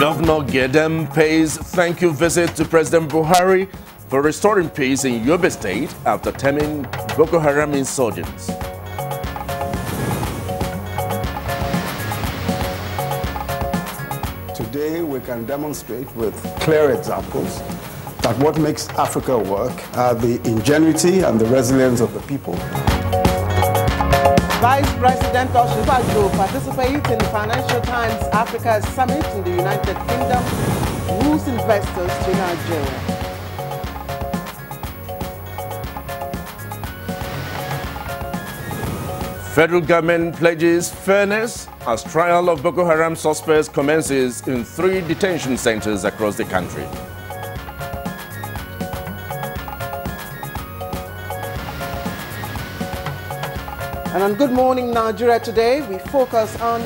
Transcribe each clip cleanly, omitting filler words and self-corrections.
Governor Gedem pays thank you visit to President Buhari for restoring peace in Yobe State after taming Boko Haram insurgents. Today we can demonstrate with clear examples that what makes Africa work are the ingenuity and the resilience of the people. Vice President Oshibajo participates in the Financial Times Africa Summit in the United Kingdom, moves investors to Nigeria. Federal government pledges fairness as trial of Boko Haram suspects commences in 3 detention centers across the country. And on Good Morning Nigeria today, we focus on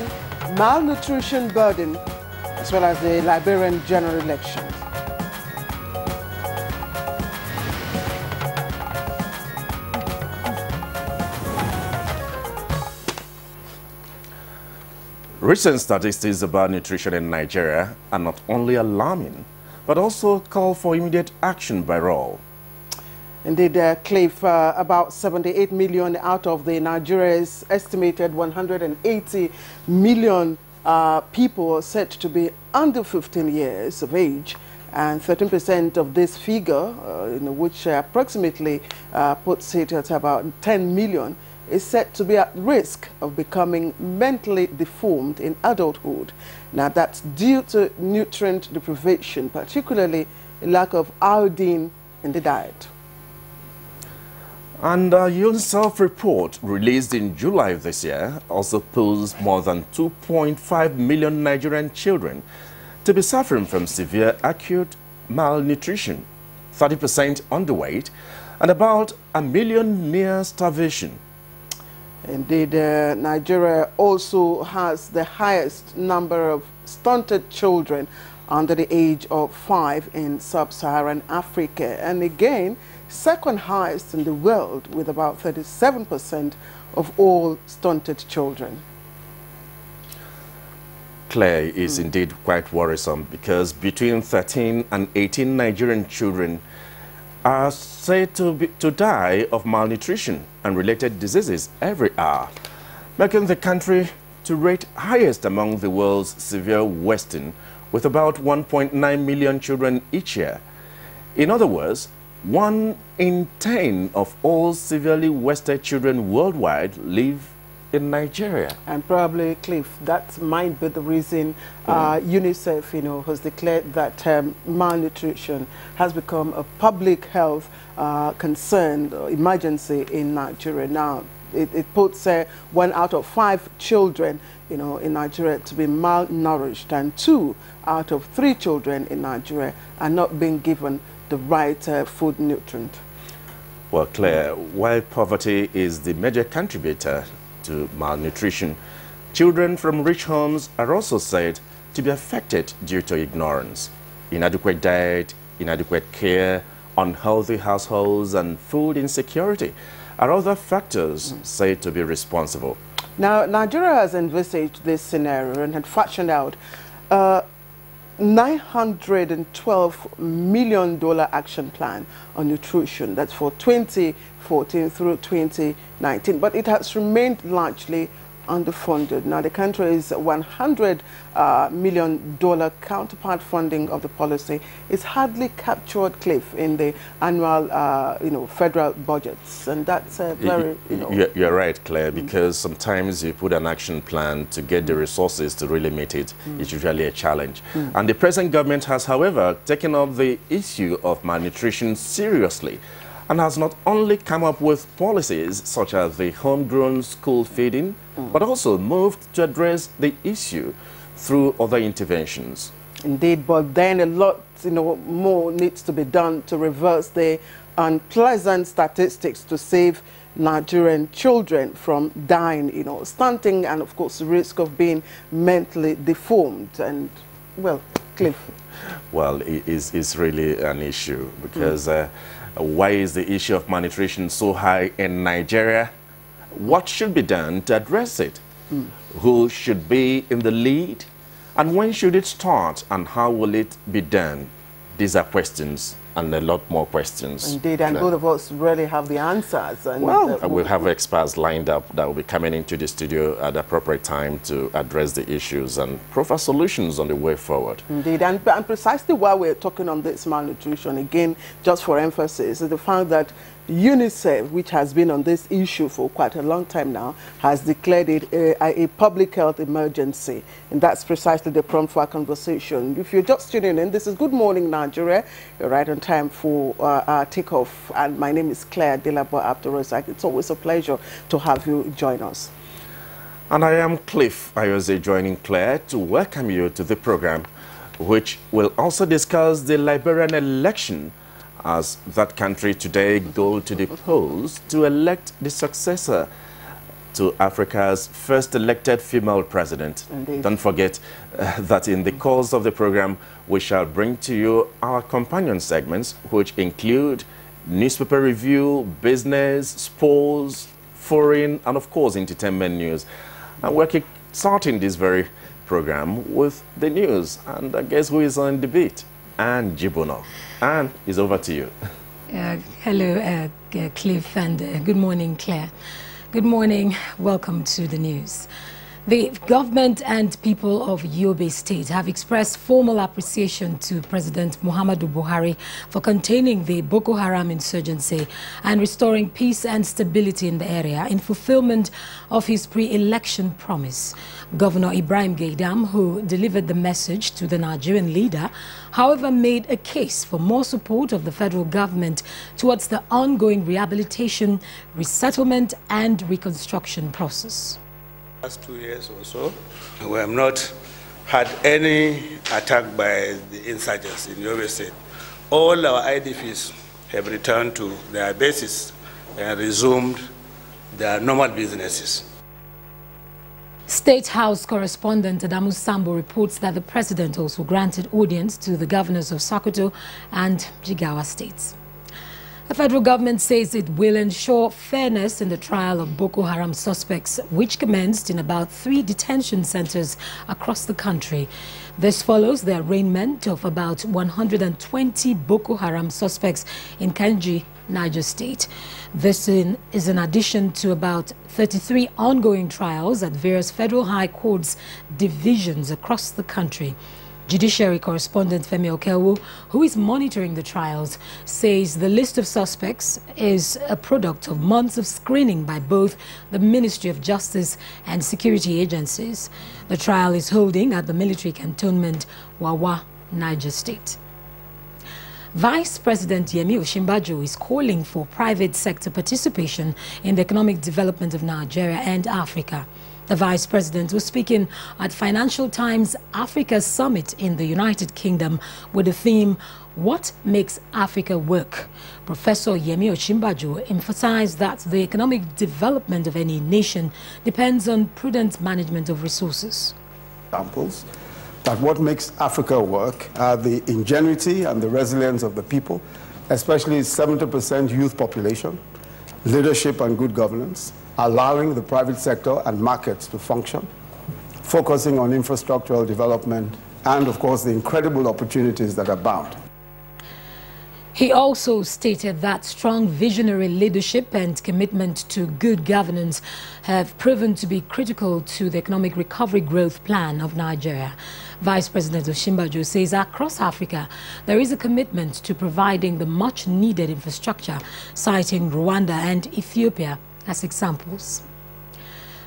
malnutrition burden as well as the Liberian general elections. Recent statistics about nutrition in Nigeria are not only alarming, but also call for immediate action by all. Indeed, Cliff, about 78 million out of the Nigeria's estimated 180 million people are said to be under 15 years of age, and 13% of this figure, which approximately puts it at about 10 million, is said to be at risk of becoming mentally deformed in adulthood. Now, that's due to nutrient deprivation, particularly lack of iodine in the diet. And a UNICEF report released in July of this year also pulls more than 2.5 million Nigerian children to be suffering from severe acute malnutrition, 30% underweight, and about 1 million near starvation. Indeed, Nigeria also has the highest number of stunted children under the age of 5 in sub-Saharan Africa, and again, second highest in the world with about 37% of all stunted children. Claire, is indeed quite worrisome because between 13 and 18 Nigerian children are said to die of malnutrition and related diseases every hour, making the country to rate highest among the world's severe wasting, with about 1.9 million children each year. In other words, 1 in 10 of all severely wasted children worldwide live in Nigeria. And probably, Cliff, that might be the reason UNICEF, has declared that malnutrition has become a public health concern or emergency in Nigeria. Now, it puts 1 out of 5 children, in Nigeria to be malnourished, and 2 out of 3 children in Nigeria are not being given the right food nutrient. Well, Claire, while poverty is the major contributor to malnutrition, children from rich homes are also said to be affected due to ignorance, inadequate diet, inadequate care, unhealthy households, and food insecurity are other factors said to be responsible. Now, Nigeria has envisaged this scenario and had fashioned out $912 million action plan on nutrition. That's for 2014 through 2019, but it has remained largely underfunded. Now, the country's $100 million counterpart funding of the policy is hardly captured, Cliff, in the annual, federal budgets, and that's very, You're right, Claire, because sometimes you put an action plan to get the resources to really meet it. It's usually a challenge. And the present government has, however, taken up the issue of malnutrition seriously, and has not only come up with policies such as the homegrown school feeding, but also moved to address the issue through other interventions. Indeed, but then a lot more needs to be done to reverse the unpleasant statistics to save Nigerian children from dying, stunting, and of course the risk of being mentally deformed. And, well, Cliff. Well, it's really an issue because why is the issue of malnutrition so high in Nigeria? What should be done to address it? Who should be in the lead? And when should it start and how will it be done? These are questions and a lot more questions. Indeed, and both of us really have the answers. And well, we'll have experts lined up that will be coming into the studio at the appropriate time to address the issues and provide solutions on the way forward. Indeed, and precisely while we're talking on this malnutrition, again, just for emphasis, is the fact that UNICEF, which has been on this issue for quite a long time now, has declared it a public health emergency. And that's precisely the prompt for our conversation. If you're just tuning in, this is Good Morning Nigeria. You're right on time for our takeoff. And my name is Claire Delabo Abdurrazak. It's always a pleasure to have you join us. And I am Cliff Ayoze, joining Claire to welcome you to the program, which will also discuss the Liberian election, as that country today go to the polls to elect the successor to Africa's first elected female president. Indeed. Don't forget that in the course of the program, we shall bring to you our companion segments, which include newspaper review, business, sports, foreign, and of course, entertainment news. And we're starting this very program with the news. And I guess who is on the beat? Anne Jibono. Anne, it's over to you. Hello, Cliff, and good morning, Claire. Good morning. Welcome to the news. The government and people of Yobe State have expressed formal appreciation to President Muhammadu Buhari for containing the Boko Haram insurgency and restoring peace and stability in the area in fulfillment of his pre-election promise. Governor Ibrahim Gaidam, who delivered the message to the Nigerian leader, however, made a case for more support of the federal government towards the ongoing rehabilitation, resettlement and reconstruction process. Last 2 years or so, we have not had any attack by the insurgents in Yobe State. All our IDPs have returned to their bases and resumed their normal businesses. State House correspondent Adamu Sambo reports that the president also granted audience to the governors of Sokoto and Jigawa states. The federal government says it will ensure fairness in the trial of Boko Haram suspects, which commenced in about 3 detention centers across the country. This follows the arraignment of about 120 Boko Haram suspects in Kanji, Niger State. This is in addition to about 33 ongoing trials at various federal high courts divisions across the country. Judiciary correspondent Femi Okewu, who is monitoring the trials, says the list of suspects is a product of months of screening by both the Ministry of Justice and security agencies. The trial is holding at the military cantonment Wawa, Niger State. Vice President Yemi Osinbajo is calling for private sector participation in the economic development of Nigeria and Africa. The Vice President was speaking at Financial Times Africa Summit in the United Kingdom with the theme, What Makes Africa Work? Professor Yemi Osinbajo emphasized that the economic development of any nation depends on prudent management of resources. Examples that what makes Africa work are the ingenuity and the resilience of the people, especially 70% youth population, leadership and good governance, allowing the private sector and markets to function, focusing on infrastructural development, and of course the incredible opportunities that abound. He also stated that strong visionary leadership and commitment to good governance have proven to be critical to the economic recovery growth plan of Nigeria. Vice President Osinbajo says across Africa there is a commitment to providing the much needed infrastructure, citing Rwanda and Ethiopia as examples.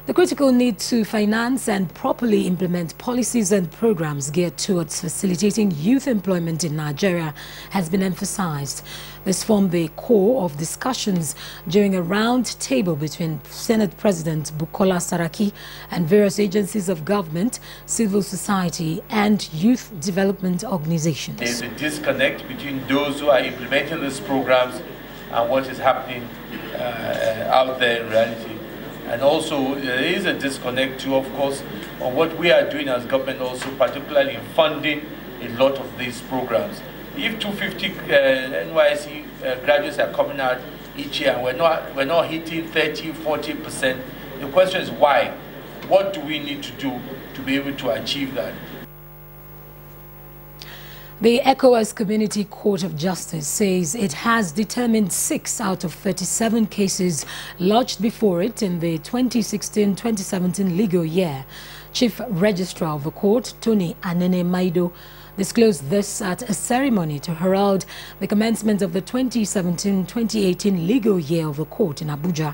The critical need to finance and properly implement policies and programs geared towards facilitating youth employment in Nigeria has been emphasized. This formed the core of discussions during a round table between Senate President Bukola Saraki and various agencies of government, civil society and youth development organizations. There's a disconnect between those who are implementing these programs and what is happening out there in reality. And also there is a disconnect too, of course, on what we are doing as government also, particularly in funding a lot of these programs. If 250 NYSC graduates are coming out each year and we're not hitting 30–40%, the question is why? What do we need to do to be able to achieve that? The ECOWAS Community Court of Justice says it has determined 6 out of 37 cases lodged before it in the 2016-2017 legal year. Chief Registrar of the court, Tony Anene Maido, disclosed this at a ceremony to herald the commencement of the 2017-2018 legal year of the court in Abuja.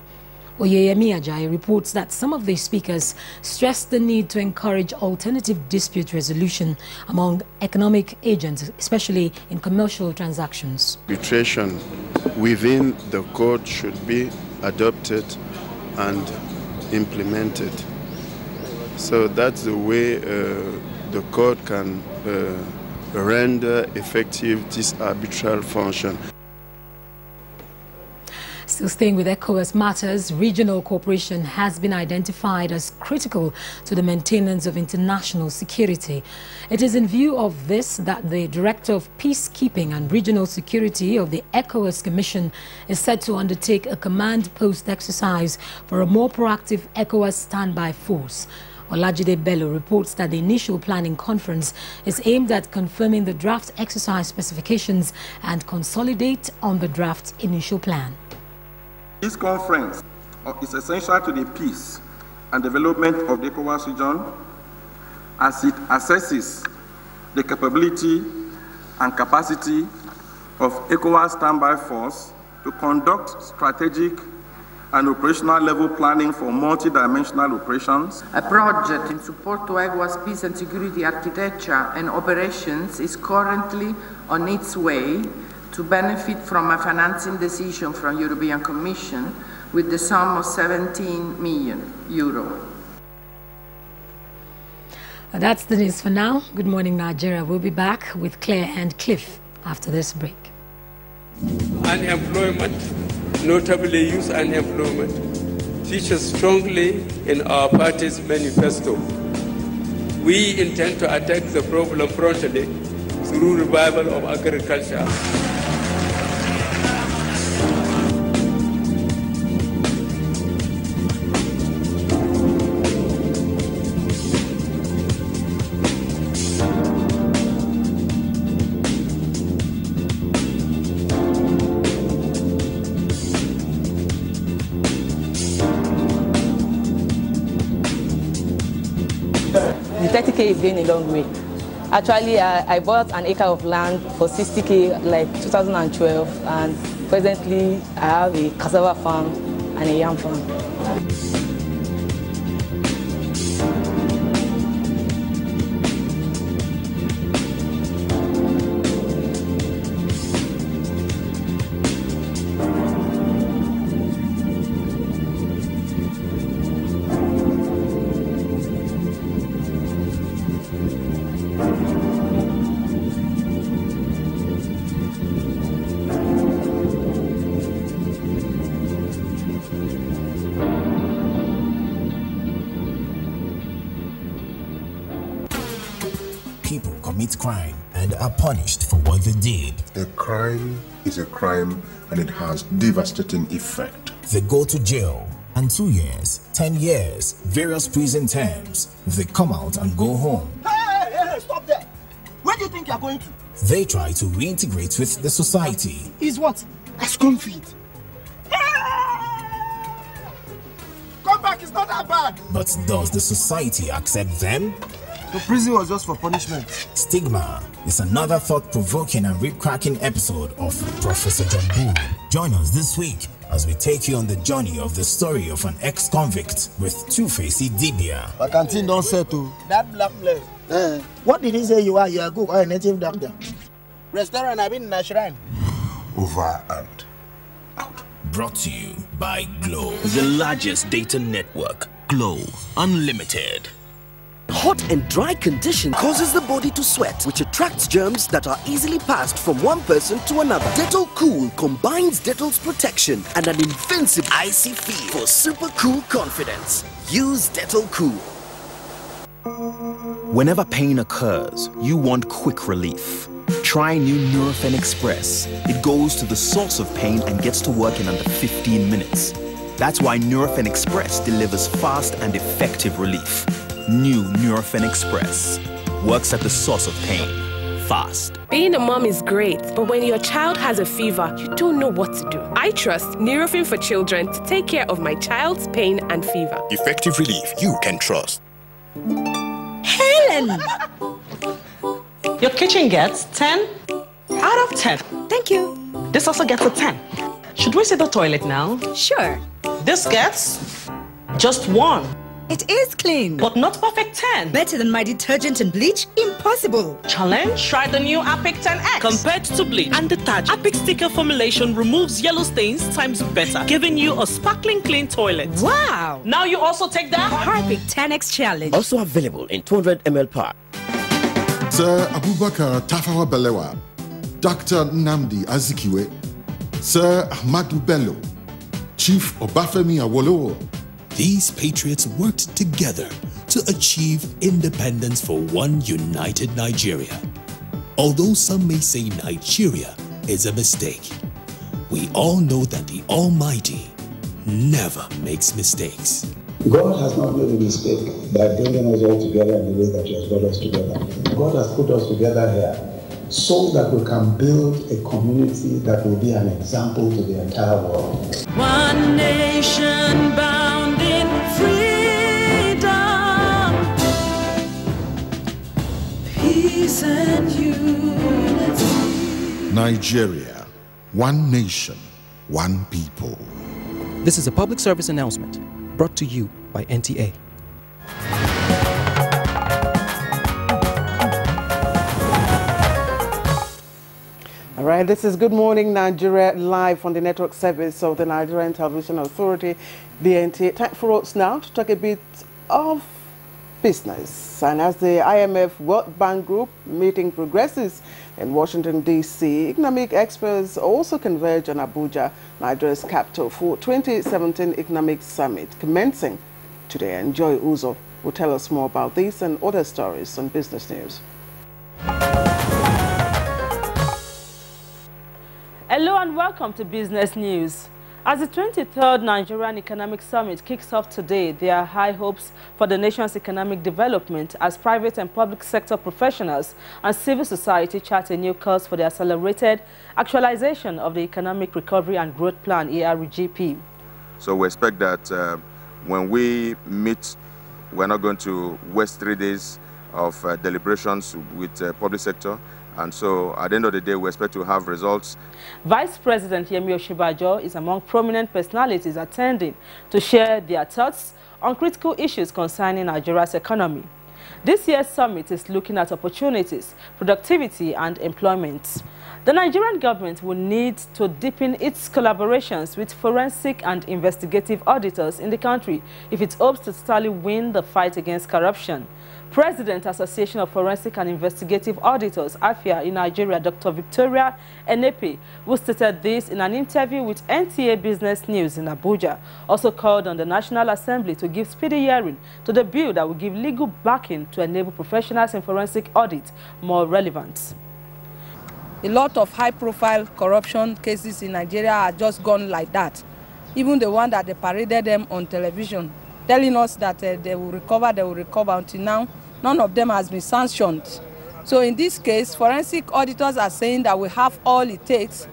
Oyeyemi Ajayi reports that some of the speakers stressed the need to encourage alternative dispute resolution among economic agents, especially in commercial transactions. Arbitration within the court should be adopted and implemented. So that's the way the court can render effective this arbitral function. Still staying with ECOWAS matters, regional cooperation has been identified as critical to the maintenance of international security. It is in view of this that the Director of Peacekeeping and Regional Security of the ECOWAS Commission is set to undertake a command post exercise for a more proactive ECOWAS standby force. Olajide Bello reports that the initial planning conference is aimed at confirming the draft exercise specifications and consolidate on the draft initial plan. This conference is essential to the peace and development of the ECOWAS region as it assesses the capability and capacity of ECOWAS standby force to conduct strategic and operational level planning for multi-dimensional operations. A project in support to ECOWAS peace and security architecture and operations is currently on its way to benefit from a financing decision from European Commission with the sum of €17 million. That's the news for now. Good morning, Nigeria. We'll be back with Claire and Cliff after this break. Unemployment, notably youth unemployment, features strongly in our party's manifesto. We intend to attack the problem promptly through revival of agriculture. The 30K is going a long way. Actually, I bought an acre of land for 60K like 2012, and presently I have a cassava farm and a yam farm. People commit crime and are punished for what they did. A crime is a crime and it has devastating effect. They go to jail, and 2 years, 10 years, various prison terms. They come out and go home. Hey, stop there! Where do you think you're going to? They try to reintegrate with the society. Is what? A scum feed. Come back, it's not that bad. But does the society accept them? The prison was just for punishment. Stigma is another thought-provoking and rib-cracking episode of Professor John Bull. Join us this week as we take you on the journey of the story of an ex-convict with two-faced Dibia. My canteen don't say to that black place. What did he say you are? You are good or a native doctor? Restaurant, I've been in a shrine. Over and out. Brought to you by Glow. The largest data network, Glow Unlimited. Hot and dry condition causes the body to sweat, which attracts germs that are easily passed from one person to another. Dettol Cool combines Dettol's protection and an invincible icy feel for super cool confidence. Use Dettol Cool. Whenever pain occurs, you want quick relief. Try new Nurofen Express. It goes to the source of pain and gets to work in under 15 minutes. That's why Nurofen Express delivers fast and effective relief. New Nurofen Express works at the source of pain fast. Being a mom is great, but when your child has a fever, you don't know what to do. I trust Nurofen for Children to take care of my child's pain and fever. Effective relief you can trust. Helen! Your kitchen gets 10 out of 10. Thank you. This also gets a 10. Should we see the toilet now? Sure. This gets just 1. It is clean. But not perfect 10. Better than my detergent and bleach? Impossible. Challenge? Try the new Apic 10X. Compared to bleach and detergent, Apic sticker formulation removes yellow stains times better, giving you a sparkling clean toilet. Wow. Now you also take that Apic 10X challenge. Also available in 200 ml pack. Sir Abubakar Tafawa Balewa, Dr. Nnamdi Azikiwe, Sir Ahmadu Bello, Chief Obafemi Awolowo. These patriots worked together to achieve independence for one united Nigeria. Although some may say Nigeria is a mistake, we all know that the Almighty never makes mistakes. God has not made a mistake by bringing us all together in the way that He has brought us together. God has put us together here so that we can build a community that will be an example to the entire world. One nation bound in freedom, peace and unity. Nigeria, one nation, one people. This is a public service announcement brought to you by NTA. All right, this is Good Morning Nigeria, live on the network service of the Nigerian Television Authority, the NTA. Time for us now to talk a bit of business. And as the IMF World Bank Group meeting progresses in Washington, D.C., economic experts also converge on Abuja, Nigeria's capital, for 2017 Economic Summit commencing today. And Joy Uzo will tell us more about this and other stories on Business News. Hello and welcome to Business News. As the 23rd Nigerian Economic Summit kicks off today, there are high hopes for the nation's economic development as private and public sector professionals and civil society chart a new course for the accelerated actualization of the Economic Recovery and Growth Plan, ERGP. So we expect that when we meet, we're not going to waste 3 days of deliberations with the public sector. And so, at the end of the day, we expect to have results. Vice President Yemi Osinbajo is among prominent personalities attending to share their thoughts on critical issues concerning Nigeria's economy. This year's summit is looking at opportunities, productivity, and employment. The Nigerian government will need to deepen its collaborations with forensic and investigative auditors in the country if it hopes to totally win the fight against corruption. President Association of Forensic and Investigative Auditors, AFIA, in Nigeria, Dr. Victoria Enepe, who stated this in an interview with NTA Business News in Abuja, also called on the National Assembly to give speedy hearing to the bill that will give legal backing to enable professionals in forensic audit more relevant. A lot of high-profile corruption cases in Nigeria are just gone like that. Even the one that they paraded them on television, telling us that they will recover, until now. None of them has been sanctioned. So in this case, forensic auditors are saying that we have all it takes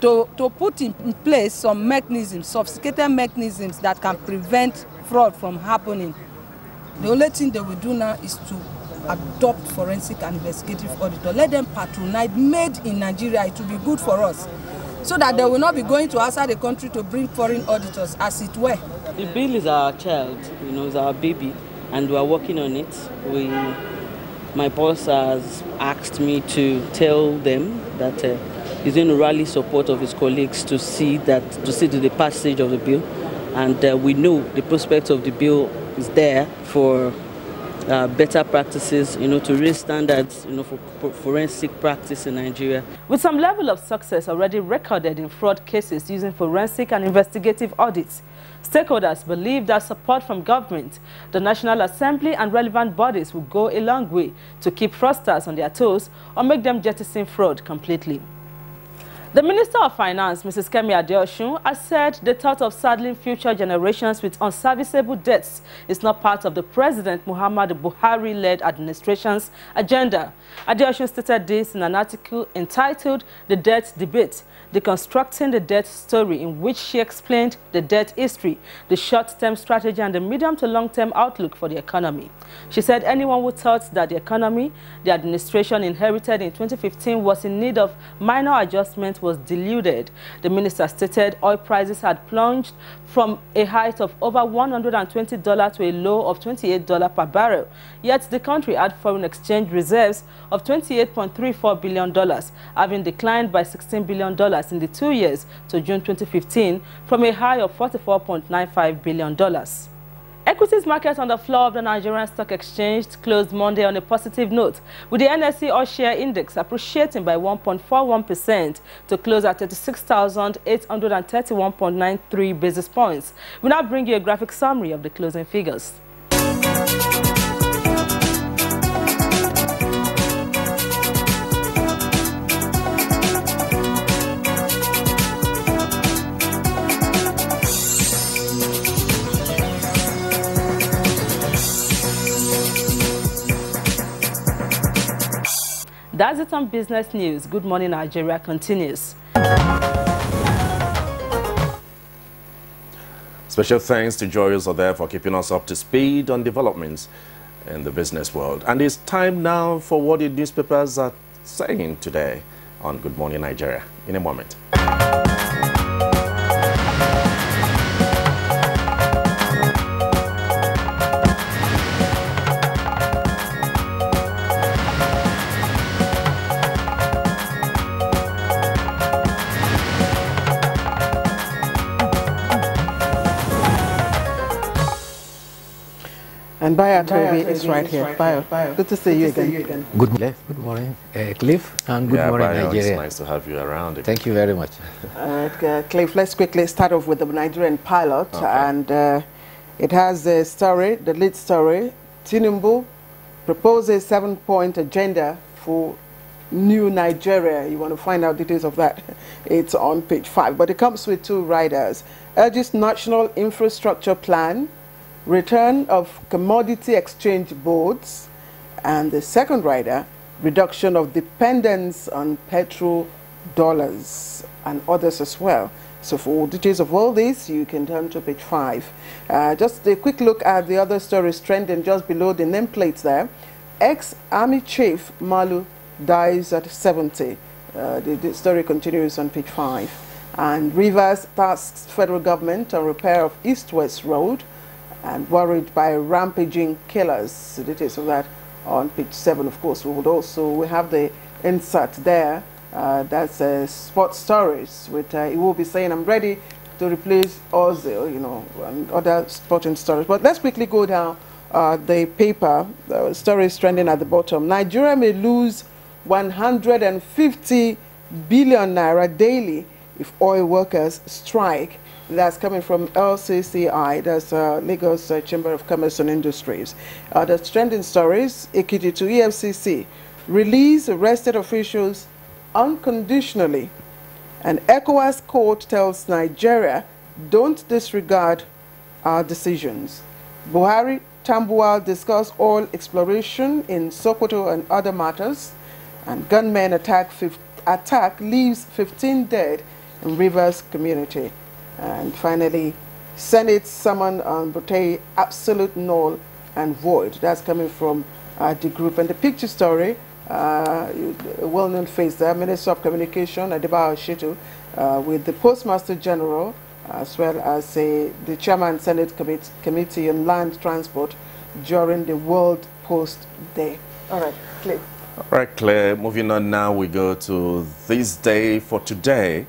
to put in place some mechanisms, sophisticated mechanisms that can prevent fraud from happening. The only thing they will do now is to adopt forensic and investigative auditor. Let them patronize, made in Nigeria. It will be good for us, so that they will not be going to outside the country to bring foreign auditors, as it were. The bill is our child, it's our baby, and we are working on it. My boss has asked me to tell them that he's going to rally support of his colleagues to see to the passage of the bill, and we know the prospect of the bill is there for better practices, to raise standards, for forensic practice in Nigeria. With some level of success already recorded in fraud cases using forensic and investigative audits, stakeholders believe that support from government, the National Assembly and relevant bodies will go a long way to keep fraudsters on their toes or make them jettison fraud completely. The Minister of Finance, Mrs. Kemi Adeosun, has said the thought of saddling future generations with unserviceable debts is not part of the President Muhammadu Buhari-led administration's agenda. Adeosun stated this in an article entitled "The Debt Debate," deconstructing the debt story, in which she explained the debt history, the short-term strategy, and the medium to long-term outlook for the economy. She said anyone who thought that the economy the administration inherited in 2015 was in need of minor adjustment was deluded. The minister stated oil prices had plunged from a height of over $120 to a low of $28 per barrel. Yet the country had foreign exchange reserves of $28.34 billion, having declined by $16 billion in the 2 years to June 2015 from a high of $44.95 billion. Equities market on the floor of the Nigerian Stock Exchange closed Monday on a positive note, with the NSE All-Share Index appreciating by 1.41% to close at 36,831.93 basis points. We now bring you a graphic summary of the closing figures. That's it on business news. Good Morning Nigeria continues. Special thanks to Joyous there for keeping us up to speed on developments in the business world. And it's time now for what the newspapers are saying today on Good Morning Nigeria. In a moment. And Bayo is right here. Bayo, good to see you again. Good morning, Cliff, and good morning, Bayo, Nigeria. It's nice to have you around. Thank you very much. Cliff, let's quickly start off with the Nigerian pilot. Okay. And it has a story, the lead story. Tinubu proposes 7-point agenda for new Nigeria. You want to find out details of that? It's on page 5. But it comes with 2 riders. Urges national infrastructure plan, return of commodity exchange boards, and the second rider, reduction of dependence on petrol dollars and others as well. So for details of all this, you can turn to page 5. Just a quick look at the other stories trending just below the nameplates there. Ex-Army Chief Malu dies at 70. The story continues on page 5. And Rivers tasks federal government on repair of East-West Road, and worried by rampaging killers. The details of that on page 7. Of course, we have the insert there. That's sports stories. With he will be saying, "I'm ready to replace Ozil," and other sporting stories. But let's quickly go down the paper. The story is trending at the bottom. Nigeria may lose 150 billion naira daily if oil workers strike. That's coming from LCCI, that's Lagos Chamber of Commerce and Industries. The trending stories, Ekiti to EFCC, release arrested officials unconditionally. And ECOWAS court tells Nigeria, don't disregard our decisions. Buhari, Tambuwal discuss oil exploration in Sokoto and other matters. And gunmen attack leaves 15 dead in Rivers community. And finally, Senate summon on Bote absolute null and void. That's coming from the group. And the picture story, a well-known face there, Minister of Communication, Adebayo Shitu, with the Postmaster General, as well as the Chairman Senate Committee on Land Transport during the World Post Day. All right, Claire. All right, Claire, moving on now, we go to this day for today.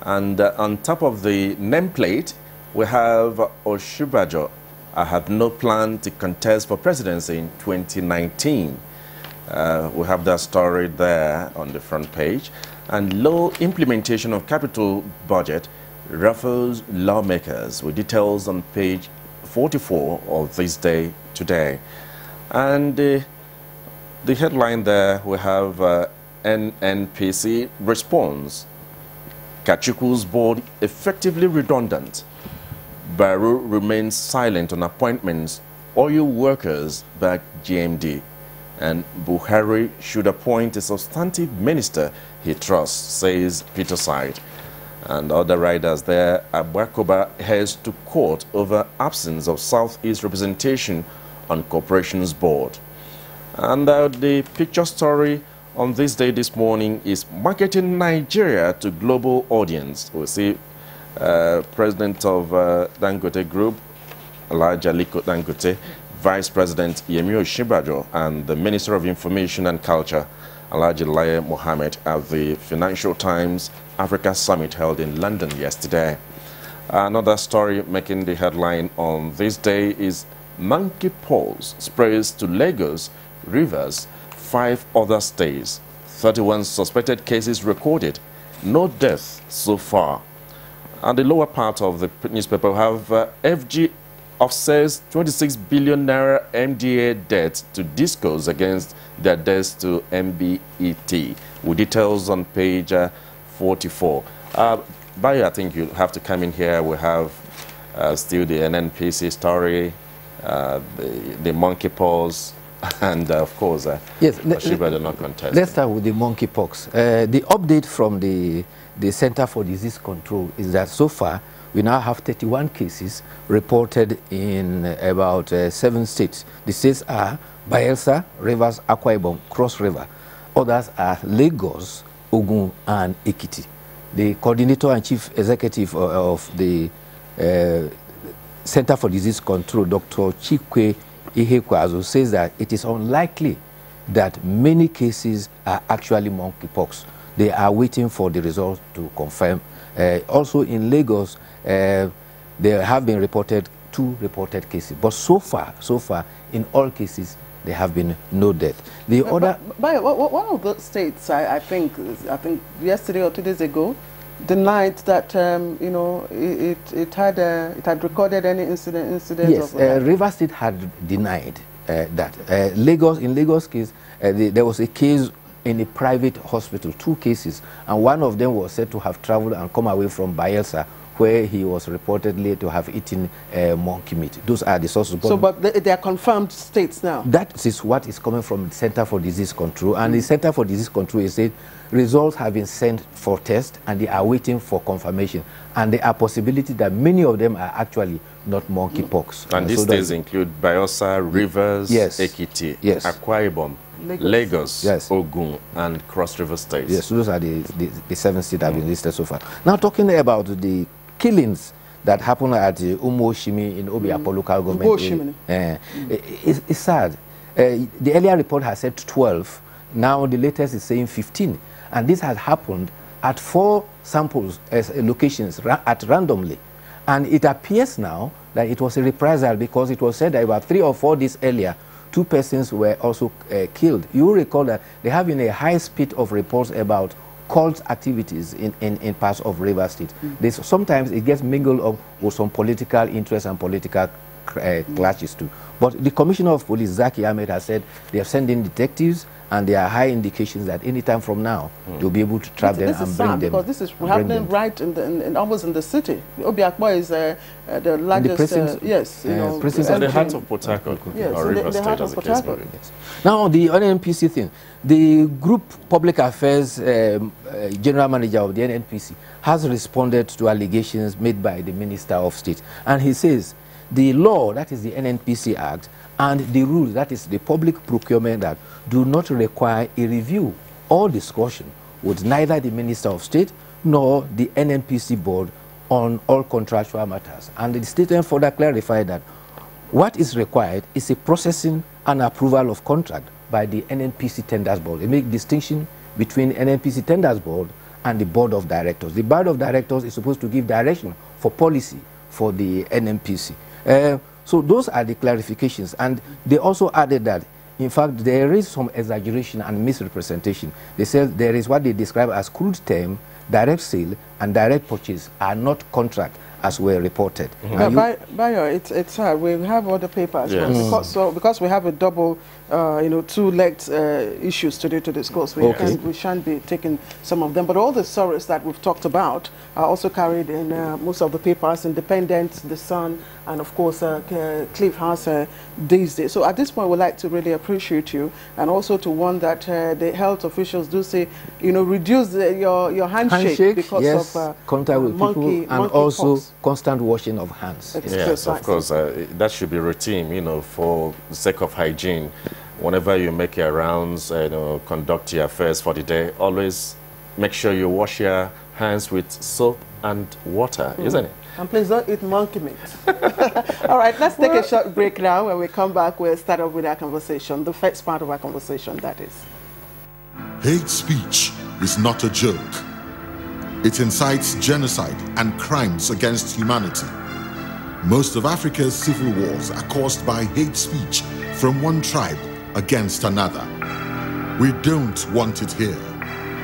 And on top of the nameplate, we have Oshibajo. I have no plan to contest for presidency in 2019. We have that story there on the front page. And low implementation of capital budget ruffles lawmakers, with details on page 44 of this day today. And the headline there, we have NNPC response Kachuku's board effectively redundant. Barrow remains silent on appointments. Oil workers back GMD. And Buhari should appoint a substantive minister he trusts, says Peter Side. And other riders there, Abuja heads to court over absence of Southeast representation on corporation's board. And the picture story on this day this morning is marketing Nigeria to global audience. We see President of Dangote Group, Alhaji Aliko Dangote, Vice President Yemi Osinbajo, and the Minister of Information and Culture, Alhaji Laye Mohammed, at the Financial Times Africa Summit held in London yesterday. Another story making the headline on this day is monkeypox spreads to Lagos, Rivers, 5 other states. 31 suspected cases recorded, no deaths so far. And the lower part of the newspaper have FG offsets 26 billion naira MDA debt to discos against their debts to MBET. With details on page 44. Bayo, I think you have to come in here. We have still the NNPC story, the monkeypox, and of course, yes, not contest. Let's start with the monkeypox. The update from the Center for Disease Control is that so far we now have 31 cases reported in about 7 states. The states are Bayelsa, Rivers, Akwa Ibom, Cross River. Others are Lagos, Ogun, and Ekiti. The coordinator and chief executive of the Center for Disease Control, Dr. Chikwe Ihekwazo, says that it is unlikely that many cases are actually monkeypox. They are waiting for the results to confirm. Also in Lagos, there have been reported 2 reported cases, but so far, in all cases, there have been no death. The other, one of the states, I think yesterday or 2 days ago, denied that you know it had recorded any incidents. Yes, River State had denied that. In Lagos case, there was a case in a private hospital, 2 cases, and one of them was said to have traveled and come away from Bayelsa, where he was reportedly to have eaten monkey meat. Those are the sources. So, but they are confirmed states now? That is what is coming from the Center for Disease Control. And the Center for Disease Control is saying results have been sent for test and they are waiting for confirmation. And there are possibilities that many of them are actually not monkeypox. And these so states include Bayelsa, Rivers, yes, Ekiti, yes, Akwa Ibom, Lagos, yes, Ogun, and Cross River states. Yes, so those are the 7 states that have been listed so far. Now, talking about the killings that happened at Umoshimi in Obiapo local government. It's sad. The earlier report has said 12. Now the latest is saying 15. And this has happened at 4 samples locations randomly. And it appears now that it was a reprisal because it was said that about 3 or 4 days earlier, 2 persons were also killed. You recall that there have been a high speed of reports about cult activities in parts of River State. Sometimes it gets mingled up with some political interests and political clashes too. But the Commissioner of Police, Zaki Ahmed, has said they have sent in detectives and there are high indications that any time from now they'll be able to trap them and bring them. Because this is happening right almost in the city. Obiakwa is the largest. Yes, in the heart of Port Harcourt, or River State, as the case may be. Now the NNPC thing. The Group Public Affairs General Manager of the NNPC has responded to allegations made by the Minister of State, and he says the law, that is the NNPC Act, and the rules, that is the Public Procurement Act, do not require a review or discussion with neither the Minister of State nor the NNPC board on all contractual matters. And the statement further clarified that what is required is a processing and approval of contract by the NNPC Tenders Board. They make distinction between NNPC Tenders Board and the Board of Directors. The Board of Directors is supposed to give direction for policy for the NNPC. So those are the clarifications. And they also added that, in fact, there is some exaggeration and misrepresentation. They said there is what they describe as crude term, direct sale, and direct purchase are not contract, as were reported. Bayo, it's hard. We have other papers. Yes. Because we have a double, two-legged issues today to discuss, we shan't be taking some of them. But all the stories that we've talked about are also carried in most of the papers, Independent, The Sun, and of course Cliff House these days. So at this point, we'd like to really appreciate you, and also to warn that the health officials do say, reduce your handshake because of contact with people, and also constant washing of hands. Yes, of course. That should be routine, for the sake of hygiene. Whenever you make your rounds, conduct your affairs for the day, always make sure you wash your hands with soap and water, isn't it? And please don't eat monkey meat. All right, let's take a short break now. When we come back, we'll start off with our conversation, the first part of our conversation, that is. Hate speech is not a joke. It incites genocide and crimes against humanity. Most of Africa's civil wars are caused by hate speech from one tribe against another. We don't want it here.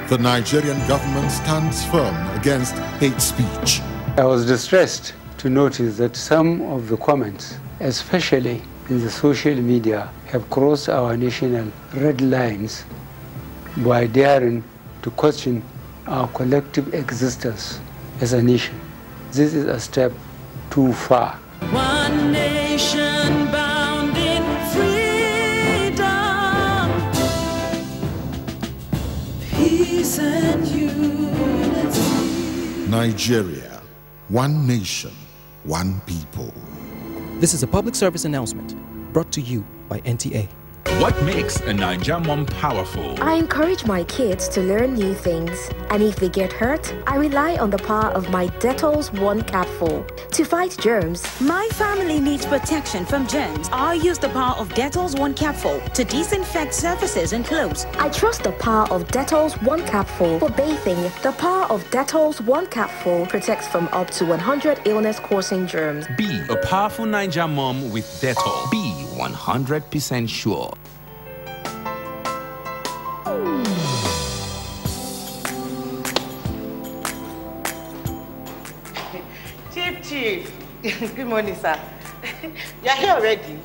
The Nigerian government stands firm against hate speech. I was distressed to notice that some of the comments, especially in the social media, have crossed our national red lines by daring to question our collective existence as a nation. This is a step too far. One nation bound in freedom, peace and unity. Nigeria. One nation, one people. This is a public service announcement brought to you by NTA. What makes a Niger mom powerful? I encourage my kids to learn new things, and if they get hurt, I rely on the power of my Dettol's One Capful to fight germs. My family needs protection from germs. I use the power of Dettol's One Capful to disinfect surfaces and clothes. I trust the power of Dettol's One Capful for bathing. The power of Dettol's One Capful protects from up to 100 illness-causing germs. Be a powerful Niger mom with Dettol. Be 100% sure. Chief. Good morning, sir. You're here already?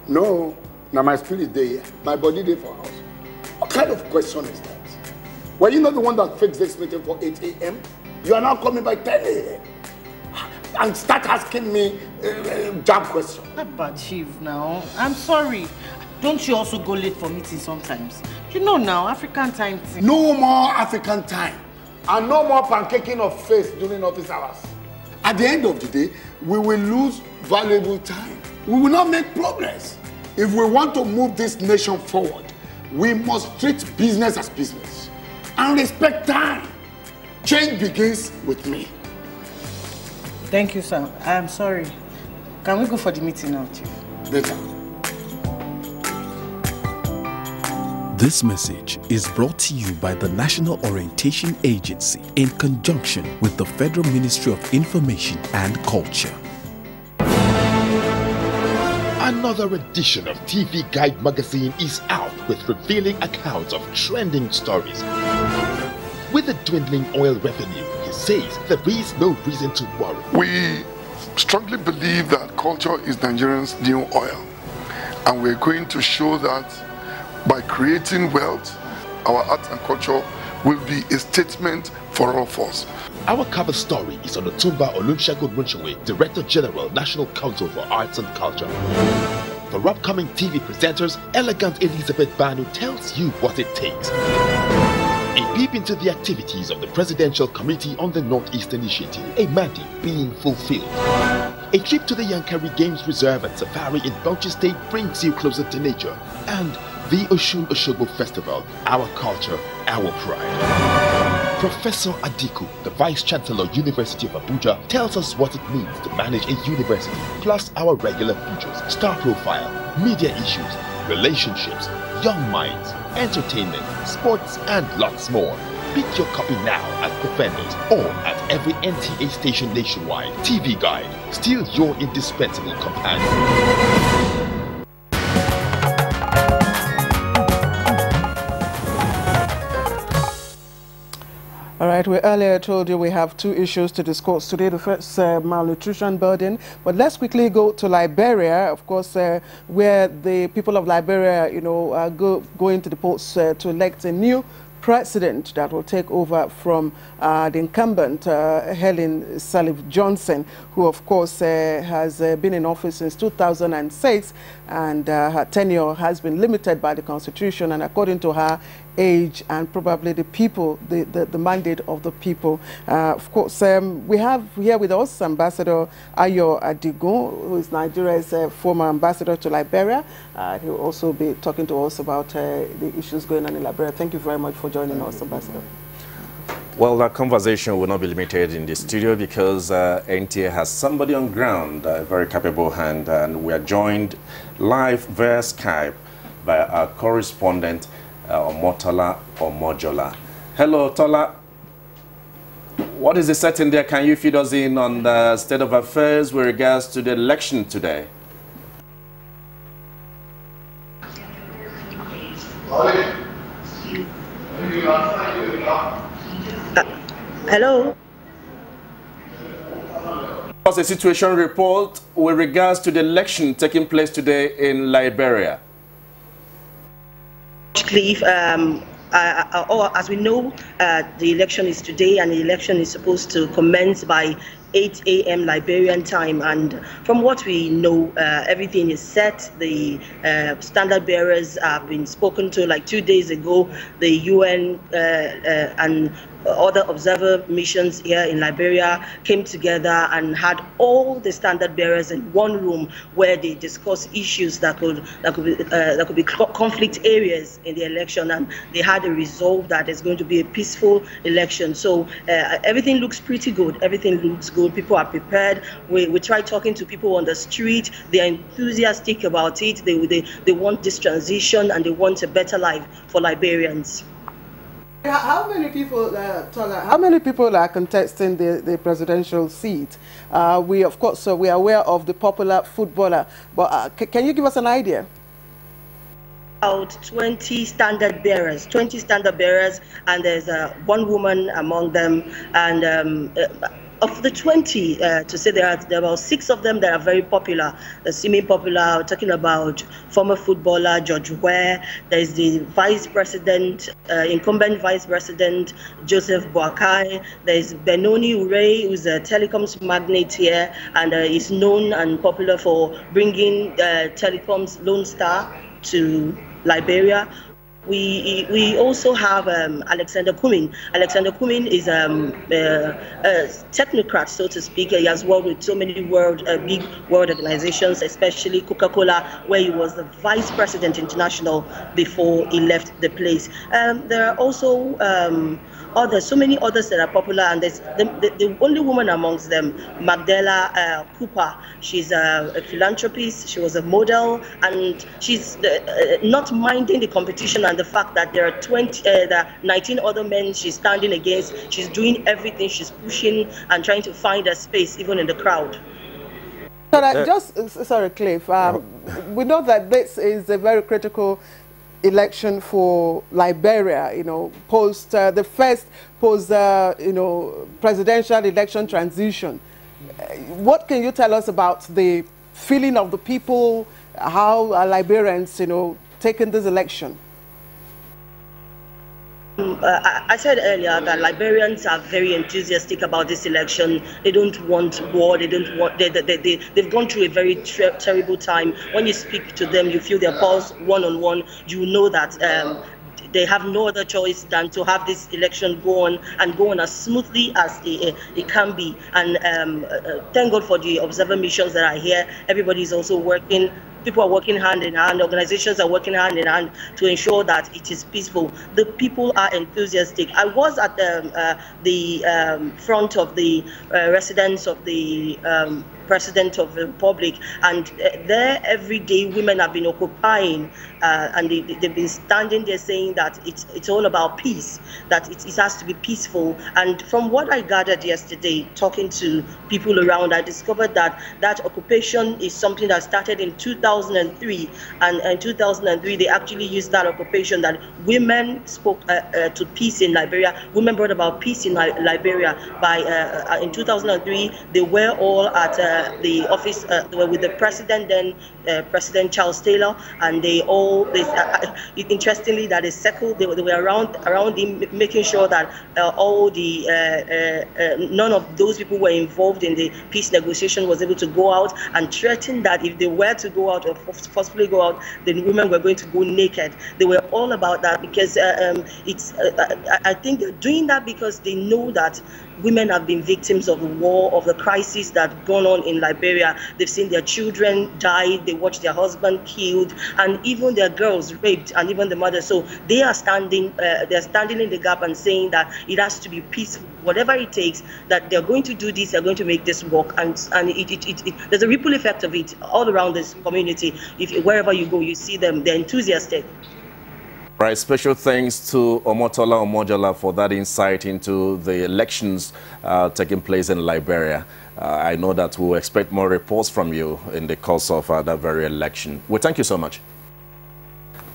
No. Now my spirit there. My body there for house. What kind of question is that? Were you not the one that fixed this meeting for 8 a.m.? You are now coming by 10 a.m. and start asking me jam questions. But Chief, now, I'm sorry. Don't you also go late for meetings sometimes? You know now, African time. No more African time. And no more pancaking of face during office hours. At the end of the day, we will lose valuable time. We will not make progress. If we want to move this nation forward, we must treat business as business and respect time. Change begins with me. Thank you, sir. I am sorry. Can we go for the meeting now, Chief? Better. This message is brought to you by the National Orientation Agency in conjunction with the Federal Ministry of Information and Culture. Another edition of TV Guide magazine is out with revealing accounts of trending stories. With the dwindling oil revenue, he says there is no reason to worry. We strongly believe that culture is Nigerians' new oil, and we're going to show that by creating wealth, our art and culture will be a statement for all of us. Our cover story is on Otumba Olusegun Runchewe, Director General, National Council for Arts and Culture. For upcoming TV presenters, Elegant Elizabeth Banu tells you what it takes. A peep into the activities of the Presidential Committee on the Northeast Initiative, a mandate being fulfilled. A trip to the Yankari Games Reserve and Safari in Bauchi State brings you closer to nature. And the Oshun Oshogo Festival, our culture, our pride. Professor Adiku, the Vice Chancellor, University of Abuja, tells us what it means to manage a university, plus our regular features, star profile, media issues, relationships, young minds, entertainment, sports, and lots more. Pick your copy now at the vendors or at every NTA station nationwide. TV Guide, still your indispensable companion. All right, we earlier told you we have two issues to discuss today. The first, malnutrition burden. But let's quickly go to Liberia, of course, where the people of Liberia, going to the polls to elect a new president that will take over from the incumbent, Helen Sirleaf Johnson, who, of course, has been in office since 2006, and her tenure has been limited by the Constitution, and according to her, age and probably the people, the mandate of the people. Of course, we have here with us Ambassador Ayo Adigun, who is Nigeria's former ambassador to Liberia. He will also be talking to us about the issues going on in Liberia. Thank you very much for joining us, Ambassador. Well, that conversation will not be limited in the studio because NTA has somebody on ground, a very capable hand, and we are joined live via Skype by our correspondent, Omotola Omojola. Hello, Tola. What is the setting there? Can you feed us in on the state of affairs with regards to the election today? Hello. What's the situation report with regards to the election taking place today in Liberia? Cliff, as we know, the election is today, and the election is supposed to commence by 8 a.m. Liberian time, and from what we know, everything is set. The standard bearers have been spoken to like 2 days ago. The UN and other observer missions here in Liberia came together and had all the standard bearers in one room where they discussed issues that could be conflict areas in the election, and they had a resolve that it's going to be a peaceful election. So everything looks pretty good. Everything looks good. People are prepared. We try talking to people on the street. They are enthusiastic about it. They want this transition, and they want a better life for Liberians. How many people, how many people are contesting the presidential seat? We, of course, we are aware of the popular footballer, but can you give us an idea? About 20 standard bearers, and there's one woman among them, and of the 20, to say there are about 6 of them that are very popular, semi-popular. We're talking about former footballer George Ware. There's the vice president, incumbent vice president Joseph Boakai. There's Benoni Urey, who's a telecoms magnate here, and is known and popular for bringing telecoms Lone Star to Liberia. We also have Alexander Cumming. Alexander Cumming is a technocrat, so to speak. He has worked with so many big world organizations, especially Coca-Cola, where he was the vice president international before he left the place. There are also so many others that are popular, and there's the only woman amongst them, Magdala Cooper. She's a philanthropist, she was a model, and she's not minding the competition and the fact that there are 19 other men she's standing against. She's doing everything, she's pushing and trying to find a space even in the crowd. Sorry, Cliff, we know that this is a very critical election for Liberia, post the first presidential election transition. What can you tell us about the feeling of the people, how are Liberians, taking this election? I said earlier that Liberians are very enthusiastic about this election. They don't want war. They don't want. They've gone through a very terrible time. When you speak to them, you feel their pulse one-on-one. You know that they have no other choice than to have this election go on as smoothly as it can be. And thank God for the observer missions that are here. Everybody is also working. People are working hand in hand. Organizations are working hand in hand to ensure that it is peaceful. The people are enthusiastic. I was at the front of the residence of the President of the Republic, and there every day women have been occupying, and they've been standing there saying that it's all about peace, that it has to be peaceful. And from what I gathered yesterday, talking to people around, I discovered that that occupation is something that started in 2000. 2003, and in 2003 they actually used that occupation that women spoke to peace in Liberia. Women brought about peace in Liberia. By in 2003, they were all at the office they were with the president then, President Charles Taylor, and they all interestingly that they circled. They were around him, making sure that all the none of those people who were involved in the peace negotiation was able to go out, and threatened that if they were to go out or forcefully go out, then women were going to go naked. They were all about that because I think they're doing that because they know that women have been victims of the war, of the crisis that's gone on in Liberia. They've seen their children die, they watched their husband killed, and even their girls raped, and even the mother. So they are standing in the gap and saying that it has to be peaceful, whatever it takes, that they're going to do this, they're going to make this work, and there's a ripple effect of it all around this community. If wherever you go, you see them, they're enthusiastic. Right, special thanks to Omotola Omojola for that insight into the elections taking place in Liberia. I know that we'll expect more reports from you in the course of that very election. Well, thank you so much.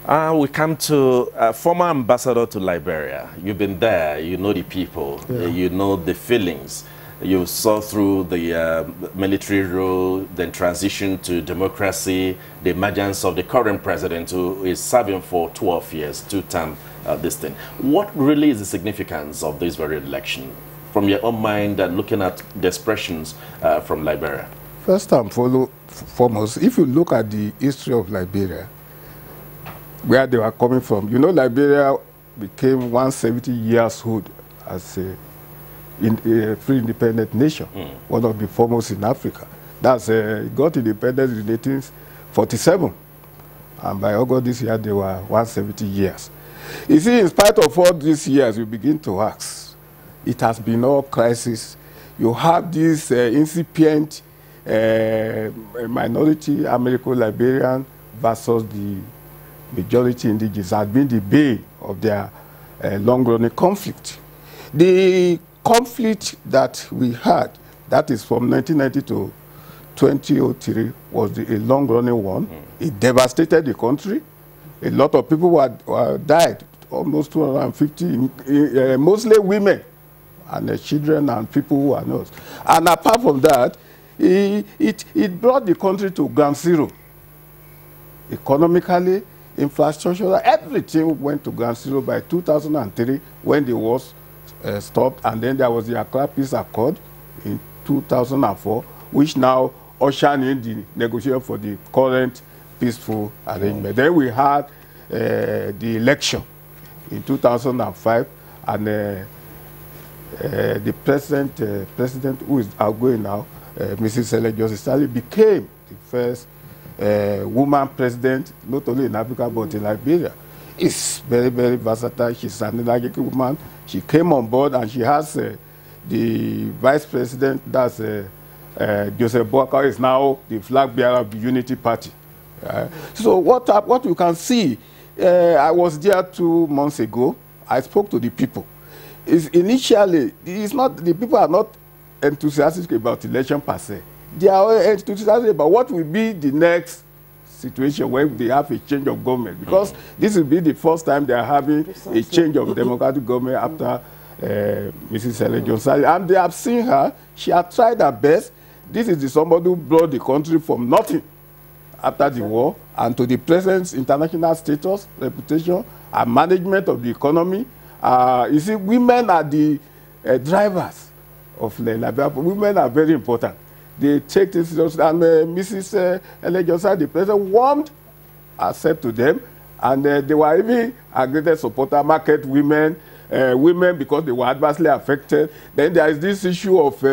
We come to former ambassador to Liberia. You've been there, you know the people, you know the feelings. You saw through the military rule, then transition to democracy, the emergence of the current president who is serving for 12 years, two-term this thing. What really is the significance of this very election from your own mind and looking at the expressions from Liberia? First and foremost, if you look at the history of Liberia, where they were coming from, you know, Liberia became 170 years old as a free independent nation, one of the foremost in Africa. That's got independence in 1847, and by August this year they were 170 years. You see, in spite of all these years, you begin to ask, it has been all crisis. You have this incipient minority American-Liberian versus the majority indigenous has been the bane of their long-running conflict. The conflict that we had, that is from 1990 to 2003, was a long-running one. It devastated the country. A lot of people died, almost 250, mostly women and children and people who are not. And apart from that, it brought the country to ground zero. Economically, infrastructure, everything went to ground zero by 2003 when the wars stopped, and then there was the Accra Peace Accord in 2004, which now ushered in the negotiation for the current peaceful arrangement. Then we had the election in 2005, and the president who is outgoing now, Mrs. Elejosi Sally, became the first woman president, not only in Africa but in Liberia. Is very, very versatile. She's an energetic woman. She came on board, and she has the vice president, that's Joseph Boakai, is now the flag bearer of the Unity Party. So what you can see, I was there 2 months ago. I spoke to the people. Initially, the people are not enthusiastic about election per se. They are enthusiastic about what will be the next situation when they have a change of government, because this will be the first time they are having a change of democratic government after Mrs. Elejosi. And they have seen her. She has tried her best. This is somebody who brought the country from nothing after the war and to the present international status, reputation, and management of the economy. You see, women are the drivers of Liberia. Women are very important. They take this seriously, and Mrs. Elejosi, the president, warmed herself to them, and they were even a greater supporter, market women, because they were adversely affected. Then there is this issue of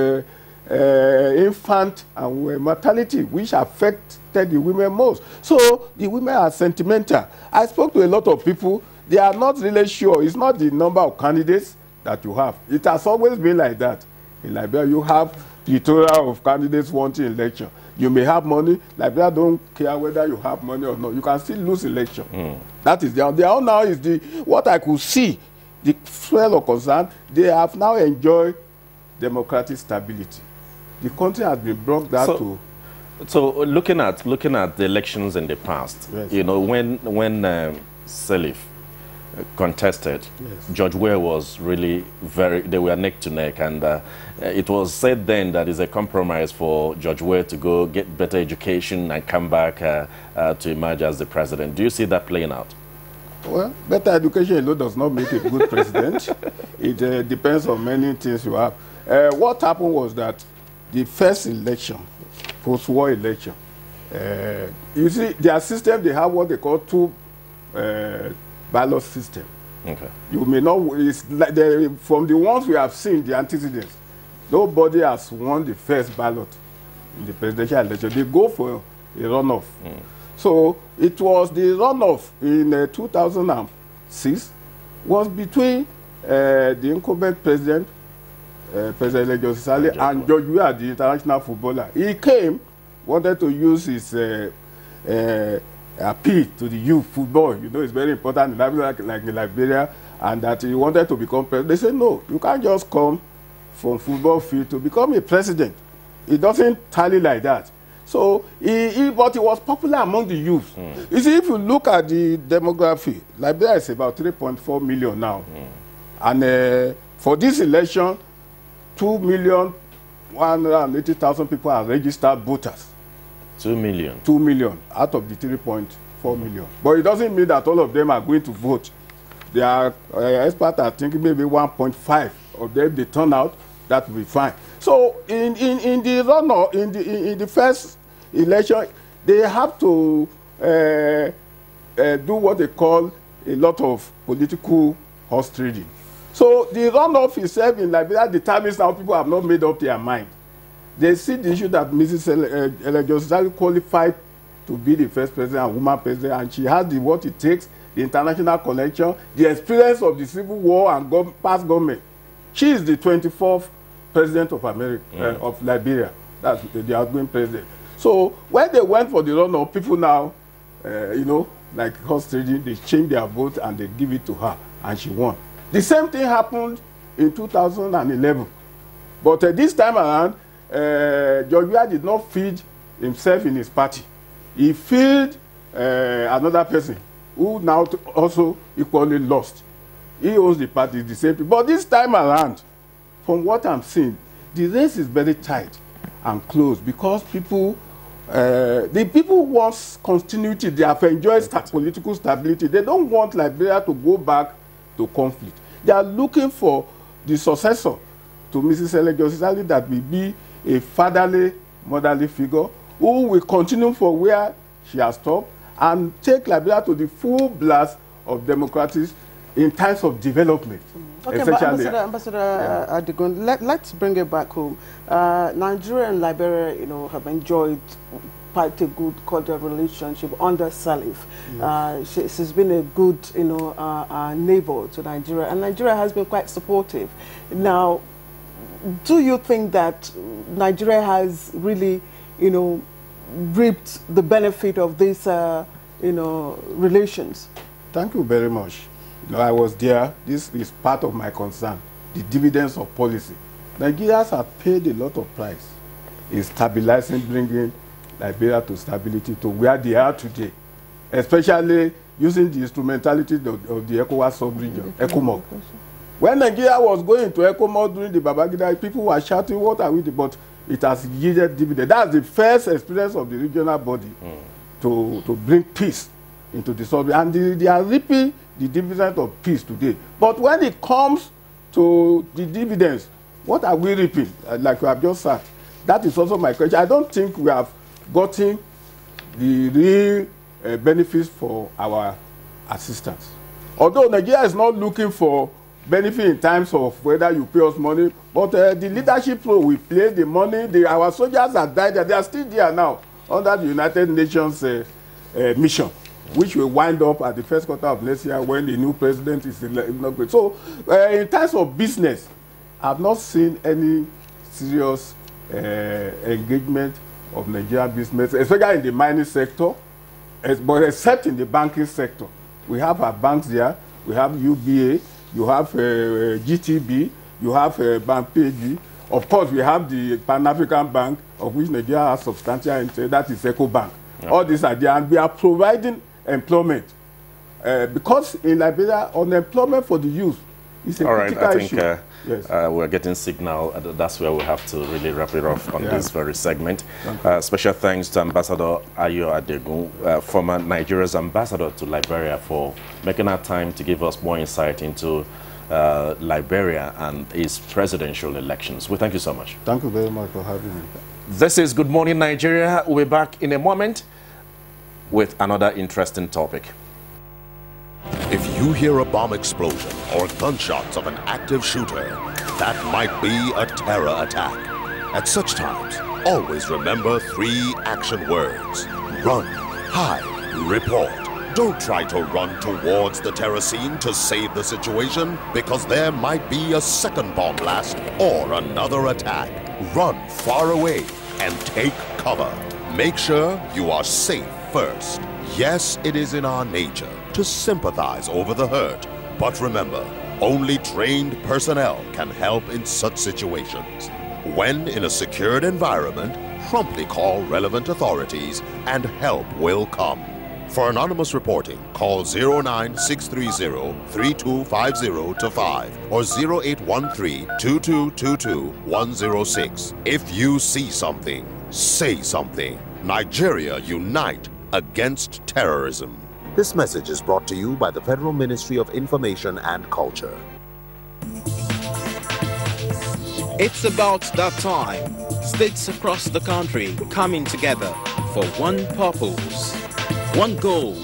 infant and mortality, which affected the women most. So the women are sentimental. I spoke to a lot of people. They are not really sure. It's not the number of candidates that you have. It has always been like that. In Liberia, you have plethora of candidates wanting election. You may have money. Liberia don't care whether you have money or not. You can still lose election. That is their own now is what I could see. The fuel of concern, they have now enjoyed democratic stability. The country has been brought down to So looking at the elections in the past, Yes. you know, when Salif contested, Yes. George Weah was really they were neck to neck, and it was said then that it's a compromise for George Weah to go get better education and come back to emerge as the president. Do you see that playing out? Well, better education alone does not make a good president. It depends on many things you have. What happened was that the first election, post-war election, you see, their system, they have what they call two ballot system. Okay. You may not, it's like from the ones we have seen, the antecedents, nobody has won the first ballot in the presidential election. They go for a runoff. So it was the runoff in 2006 was between the incumbent president, President Joseph Sali, and George Weah, the international footballer. He came, wanted to use his appeal to the youth football. You know, it's very important like in Liberia, and that he wanted to become president. They said, no, you can't just come from football field to become a president. It doesn't tally like that. So, but he was popular among the youth. You see, if you look at the demography, Liberia is about 3.4 million now. And for this election, 2,180,000 people are registered voters. 2 million? 2 million out of the 3.4 million. But it doesn't mean that all of them are going to vote. There are experts are thinking maybe 1.5 of them, they turn out, that will be fine. So in the runoff, in the first election, they have to do what they call a lot of political horse trading. So the runoff itself in Liberia determines now people have not made up their mind. They see the issue that Mrs. Josali qualified to be the first president and woman president, and she has what it takes, the international connection, the experience of the Civil War and past government. She is the 24th president of America, of Liberia. That's the outgoing president. So when they went for the runoff, people now, you know, like horse trading, they changed their vote and they give it to her, and she won. The same thing happened in 2011. But this time around, George Weah did not feed himself in his party. He fed another person who now also equally lost. He owns the party, the same thing. But this time around, from what I'm seeing, the race is very tight and close because people, the people want continuity. They have enjoyed political stability. They don't want Liberia to go back to conflict. They are looking for the successor to Mrs. Josali that will be a fatherly, motherly figure who will continue for where she has stopped and take Liberia to the full blast of democracy in times of development. Okay, but Ambassador Adigun, let's bring it back home. Nigeria and Liberia, you know, have enjoyed quite a good cordial relationship under Salif. She's been a good, you know, neighbor to Nigeria, and Nigeria has been quite supportive. Now, do you think that Nigeria has really, you know, reaped the benefit of these, you know, relations? Thank you very much. You know, I was there. This is part of my concern, the dividends of policy. Nigerians have paid a lot of price in stabilizing, bringing Liberia to stability to where they are today, especially using the instrumentality of the ECOWAS sub-region, ECOMOG. When Nigeria was going to ECOMOG during the Babangida, people were shouting, what are we doing? But it has yielded dividend. That's the first experience of the regional body to bring peace into the sub, and they are reaping the dividend of peace today. But when it comes to the dividends, what are we reaping? Like you have just said, that is also my question. I don't think we have gotten the real benefits for our assistance. Although Nigeria is not looking for benefit in terms of whether you pay us money, but the leadership role we play, the money, our soldiers have died, they are still there now under the United Nations mission, which will wind up at the first quarter of next year when the new president is inaugurated. So in terms of business, I've not seen any serious engagement of Nigerian business, especially in the mining sector, but except in the banking sector. We have our banks there, we have UBA, you have GTB, you have BAMPG, Of course, we have the Pan-African Bank, of which Nigeria has substantial interest, that is EcoBank. Yeah. All these are there, and we are providing employment. Because in Liberia, unemployment for the youth is a critical issue. I think we're getting signal. That's where we have to really wrap it off on this very segment. Special thanks to Ambassador Ayo Adegun, former Nigeria's ambassador to Liberia, for making our time to give us more insight into Liberia and its presidential elections. We thank you so much. Thank you very much for having me. This is Good Morning Nigeria. We'll be back in a moment with another interesting topic. If you hear a bomb explosion or gunshots of an active shooter, that might be a terror attack. At such times, always remember 3 action words: run, hide, report. Don't try to run towards the terror scene to save the situation, because there might be a second bomb blast or another attack. Run far away and take cover. Make sure you are safe first. Yes, it is in our nature to sympathize over the hurt, but remember, only trained personnel can help in such situations. When in a secured environment, promptly call relevant authorities and help will come. For anonymous reporting, call 09630-3250-5 or 0813-2222-106. If you see something, say something. Nigeria, unite against terrorism. This message is brought to you by the Federal Ministry of Information and Culture. It's about that time. States across the country coming together for one purpose, one goal.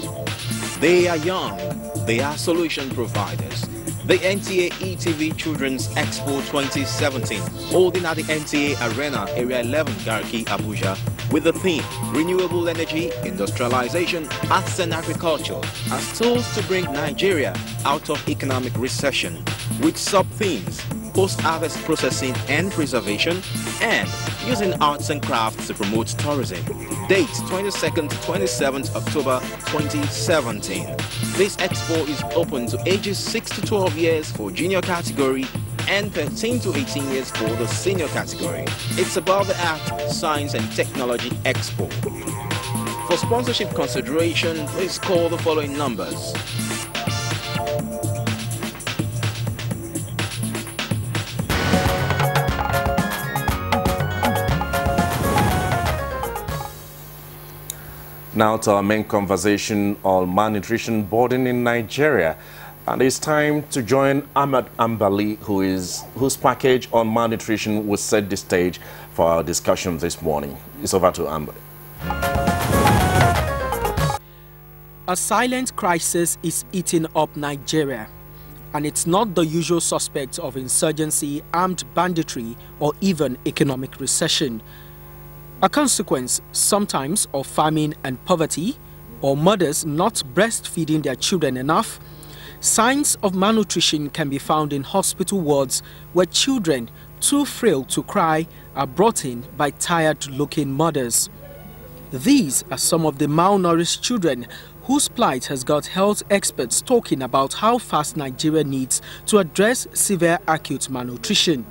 They are young, they are solution providers. The NTA ETV Children's Expo 2017, holding at the NTA Arena, Area 11, Garki, Abuja, with the theme Renewable Energy, Industrialization, Arts and Agriculture as tools to bring Nigeria out of economic recession, with sub-themes post-harvest processing and preservation, and using arts and crafts to promote tourism. Date 22nd to 27th October 2017. This expo is open to ages 6 to 12 years for junior category and 13 to 18 years for the senior category. It's about the Art, Science and Technology Expo. For sponsorship consideration, please call the following numbers. Now to our main conversation on malnutrition burden in Nigeria. And it's time to join Ahmed Ambali, whose package on malnutrition will set the stage for our discussion this morning. It's over to Ambali. A silent crisis is eating up Nigeria, and it's not the usual suspects of insurgency, armed banditry, or even economic recession. A consequence sometimes of famine and poverty, or mothers not breastfeeding their children enough. Signs of malnutrition can be found in hospital wards where children, too frail to cry, are brought in by tired-looking mothers. These are some of the malnourished children whose plight has got health experts talking about how fast Nigeria needs to address severe acute malnutrition.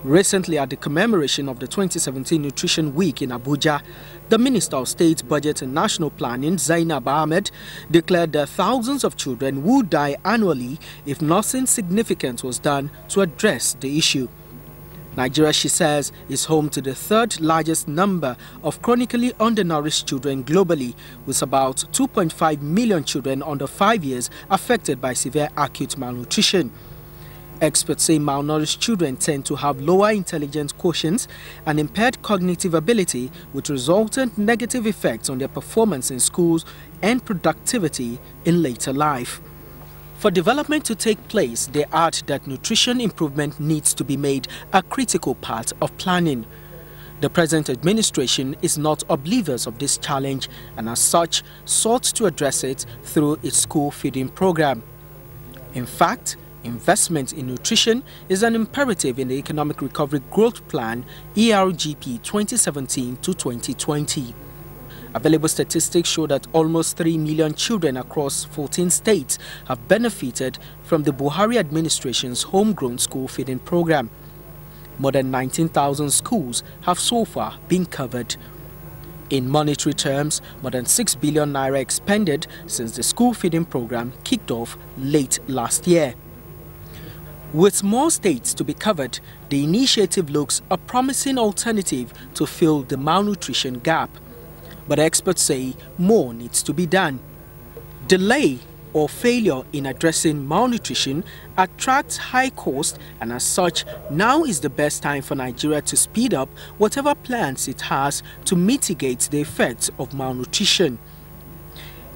Recently, at the commemoration of the 2017 Nutrition Week in Abuja, the Minister of State Budget and National Planning, Zainab Ahmed, declared that thousands of children would die annually if nothing significant was done to address the issue. Nigeria, she says, is home to the 3rd largest number of chronically undernourished children globally, with about 2.5 million children under 5 years affected by severe acute malnutrition. Experts say malnourished children tend to have lower intelligence quotients and impaired cognitive ability, with resultant negative effects on their performance in schools and productivity in later life. For development to take place, they add that nutrition improvement needs to be made a critical part of planning. The present administration is not oblivious of this challenge and as such sought to address it through its school feeding program. In fact, investment in nutrition is an imperative in the Economic Recovery Growth Plan ERGP 2017 to 2020. Available statistics show that almost 3 million children across 14 states have benefited from the Buhari administration's homegrown school feeding program. More than 19,000 schools have so far been covered. In monetary terms, more than 6 billion naira expended since the school feeding program kicked off late last year. With more states to be covered, the initiative looks a promising alternative to fill the malnutrition gap. But experts say more needs to be done. Delay or failure in addressing malnutrition attracts high cost, and as such, now is the best time for Nigeria to speed up whatever plans it has to mitigate the effects of malnutrition.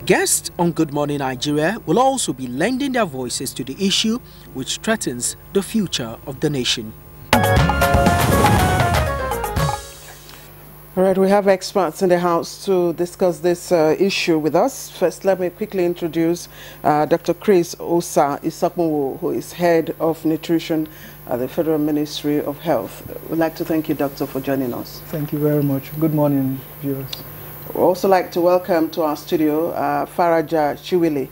Guests on Good Morning Nigeria will also be lending their voices to the issue, which threatens the future of the nation. All right, we have experts in the house to discuss this issue with us. First, let me quickly introduce Dr. Chris Osa Isakmowo, who is head of nutrition at the Federal Ministry of Health. We'd like to thank you, Doctor, for joining us. Thank you very much. Good morning, viewers. We'd also like to welcome to our studio Faraja Chiwili.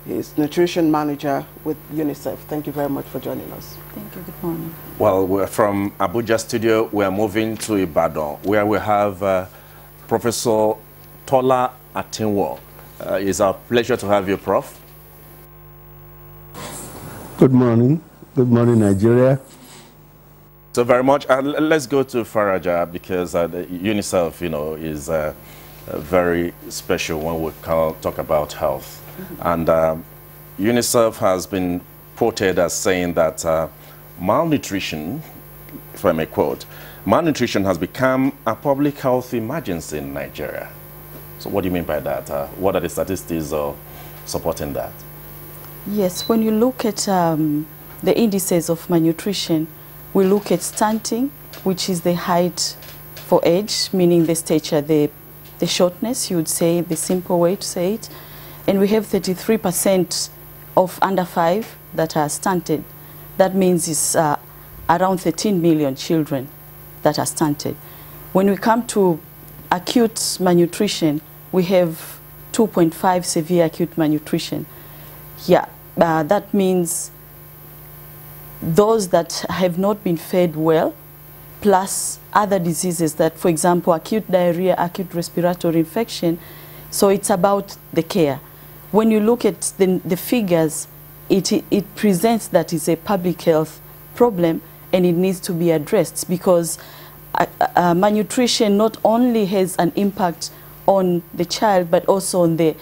He's nutrition manager with UNICEF. Thank you very much for joining us. Thank you. Good morning. Well, we're from Abuja studio. We are moving to Ibadan, where we have Professor Tola Atinwo. It's our pleasure to have you, Prof. Good morning. Good morning, Nigeria. So very much. Let's go to Faraja, because UNICEF, is very special when we talk about health. And UNICEF has been quoted as saying that malnutrition, if I may quote, malnutrition has become a public health emergency in Nigeria. So what do you mean by that? What are the statistics supporting that? Yes, when you look at the indices of malnutrition, we look at stunting, which is the height for age, meaning the stature, the shortness, you would say, the simple way to say it. And we have 33% of under 5 that are stunted. That means it's around 13 million children that are stunted. When we come to acute malnutrition, we have 2.5 severe acute malnutrition. Yeah, that means those that have not been fed well, plus other diseases that, for example, acute diarrhea, acute respiratory infection. So it's about the care. When you look at the figures, it presents that it's a public health problem and it needs to be addressed, because malnutrition not only has an impact on the child but also on the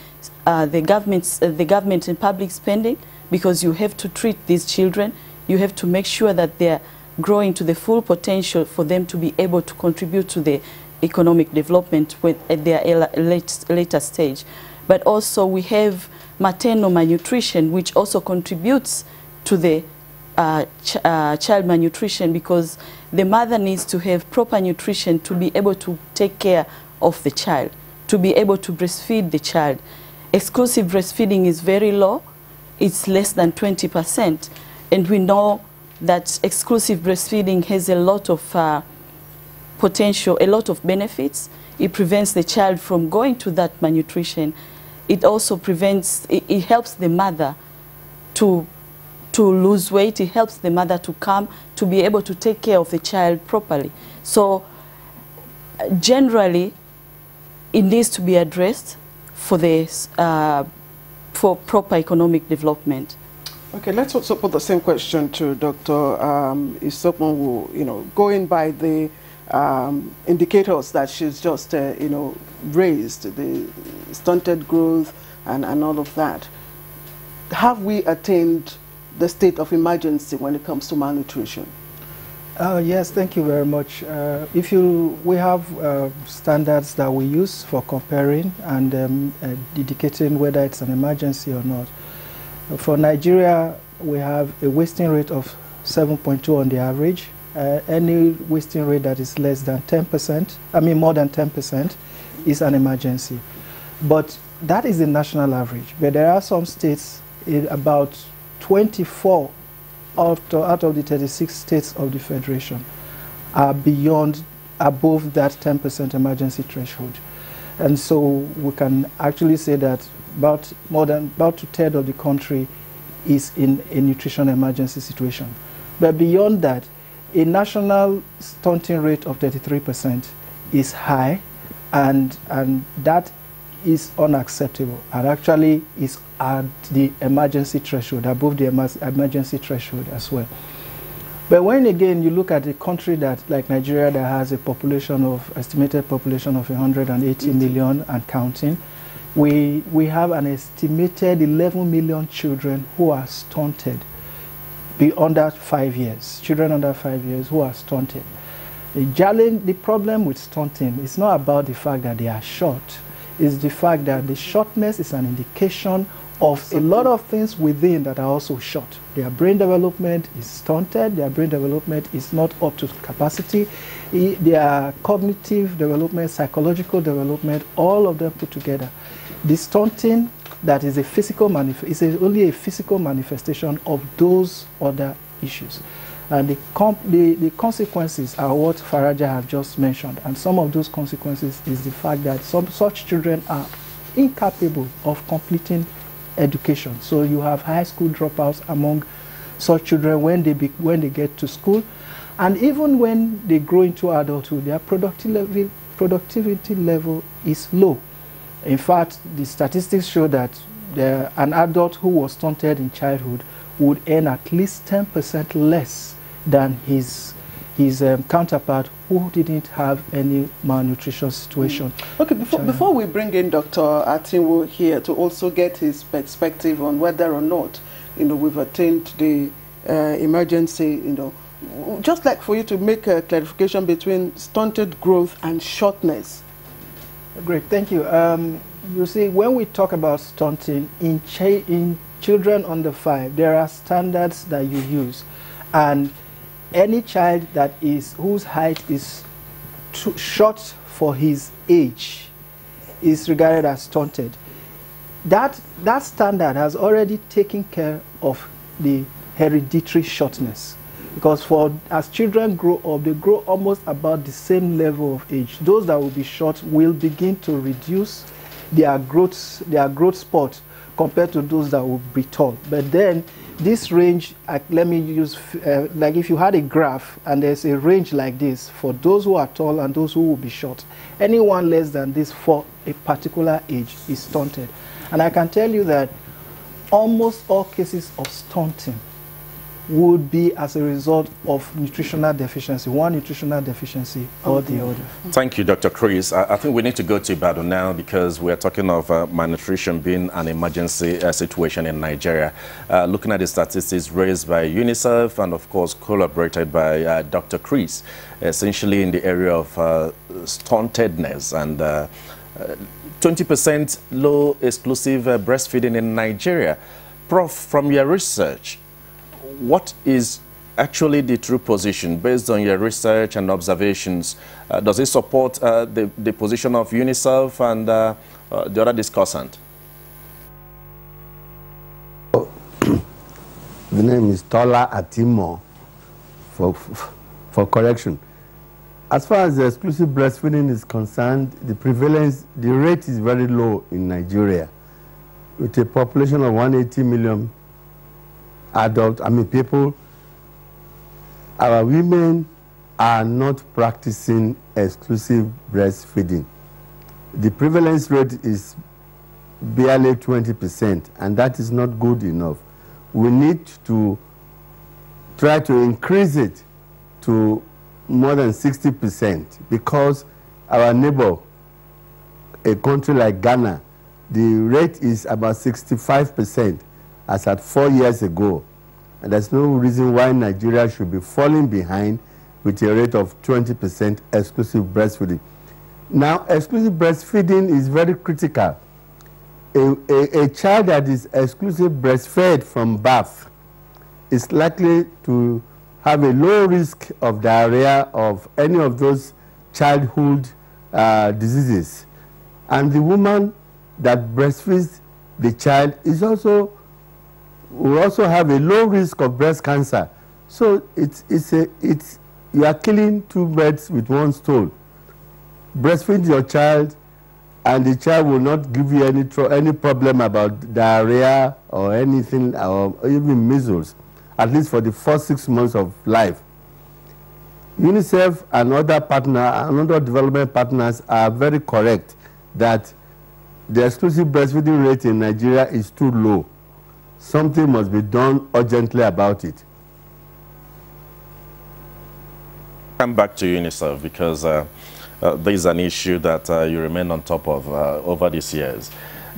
government and public spending, because you have to treat these children. You have to make sure that they're growing to the full potential for them to be able to contribute to the economic development at their later stage. But also we have maternal malnutrition, which also contributes to the child malnutrition, because the mother needs to have proper nutrition to be able to take care of the child, to be able to breastfeed the child. Exclusive breastfeeding is very low. It's less than 20%. And we know that exclusive breastfeeding has a lot of potential, a lot of benefits. It prevents the child from going to that malnutrition. It also prevents, it helps the mother to lose weight. It helps the mother to be able to take care of the child properly. So generally, it needs to be addressed for this, for proper economic development. Okay, let's also put the same question to Dr. Isakmowo, going by the indicators that she's just, raised, the stunted growth and all of that. Have we attained the state of emergency when it comes to malnutrition? Yes, thank you very much. We have standards that we use for comparing and indicating whether it's an emergency or not. For Nigeria, we have a wasting rate of 7.2 on the average. Any wasting rate that is less than 10%, more than 10%, is an emergency. But that is the national average. But there are some states, about 24 out of the 36 states of the Federation, are above that 10% emergency threshold. And so we can actually say that about 2/3 of the country is in a nutrition emergency situation. But beyond that, a national stunting rate of 33% is high, and that is unacceptable, and actually is at the emergency threshold, above the emergency threshold as well. But when again you look at a country that, like Nigeria, that has a population of, estimated population of 180 million and counting, we have an estimated 11 million children who are stunted, under 5 years, children under 5 years who are stunted. The problem with stunting is not about the fact that they are short, it's the fact that the shortness is an indication of a lot of things within that are also short. Their brain development is stunted, their brain development is not up to capacity, their cognitive development, psychological development, all of them put together. The stunting that is a physical is only a physical manifestation of those other issues. And the consequences are what Faraja has just mentioned. And some of those consequences is the fact that such children are incapable of completing education. So you have high school dropouts among such children when they get to school. And even when they grow into adulthood, their productivity level is low. In fact, the statistics show that an adult who was stunted in childhood would earn at least 10% less than his counterpart who didn't have any malnutrition situation. Okay, before we bring in Dr. Atinwo here to also get his perspective on whether or not, we've attained the emergency, just like for you to make a clarification between stunted growth and shortness. Great, thank you. You see, when we talk about stunting in children under 5, there are standards that you use, and any child whose height is too short for his age is regarded as stunted. That standard has already taken care of the hereditary shortness, because as children grow up, they grow almost about the same level of age. Those that will be short will begin to reduce their growth spurt compared to those that will be tall. But then this range, let me use, like if you had a graph and there's a range like this for those who are tall and those who will be short, anyone less than this for a particular age is stunted. And I can tell you that almost all cases of stunting would be as a result of nutritional deficiency, one nutritional deficiency or the other. Thank you, Dr. Chris. I think we need to go to Ibadan now because we're talking of malnutrition being an emergency situation in Nigeria. Looking at the statistics raised by UNICEF and, of course, collaborated by Dr. Chris, essentially in the area of stuntedness and 20% low exclusive breastfeeding in Nigeria. Prof, from your research, what is actually the true position based on your research and observations? Does it support the position of UNICEF and the other discussant? The name is Tola Atimo, for correction. As far as the exclusive breastfeeding is concerned, the rate is very low in Nigeria. With a population of 180 million people, our women are not practicing exclusive breastfeeding. The prevalence rate is barely 20%, and that is not good enough. We need to try to increase it to more than 60%, because our neighbor, a country like Ghana, the rate is about 65%. As at 4 years ago. And there's no reason why Nigeria should be falling behind with a rate of 20% exclusive breastfeeding. Now, exclusive breastfeeding is very critical. A child that is exclusive breastfed from birth is likely to have a low risk of diarrhea, of any of those childhood diseases. And the woman that breastfeeds the child will also have a low risk of breast cancer. So you are killing two birds with one stone. Breastfeed your child, and the child will not give you any problem about diarrhea or anything, or even measles, at least for the first 6 months of life. UNICEF and other development partners are very correct that the exclusive breastfeeding rate in Nigeria is too low. Something must be done urgently about it. Come back to UNICEF because there is an issue that you remain on top of over these years.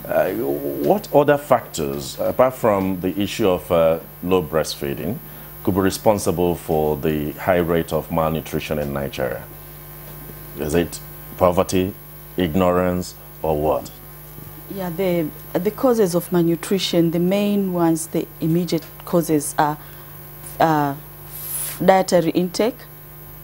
What other factors, apart from the issue of low breastfeeding, could be responsible for the high rate of malnutrition in Nigeria? Is it poverty, ignorance, or what? Yeah, the causes of malnutrition, the main ones, the immediate causes are dietary intake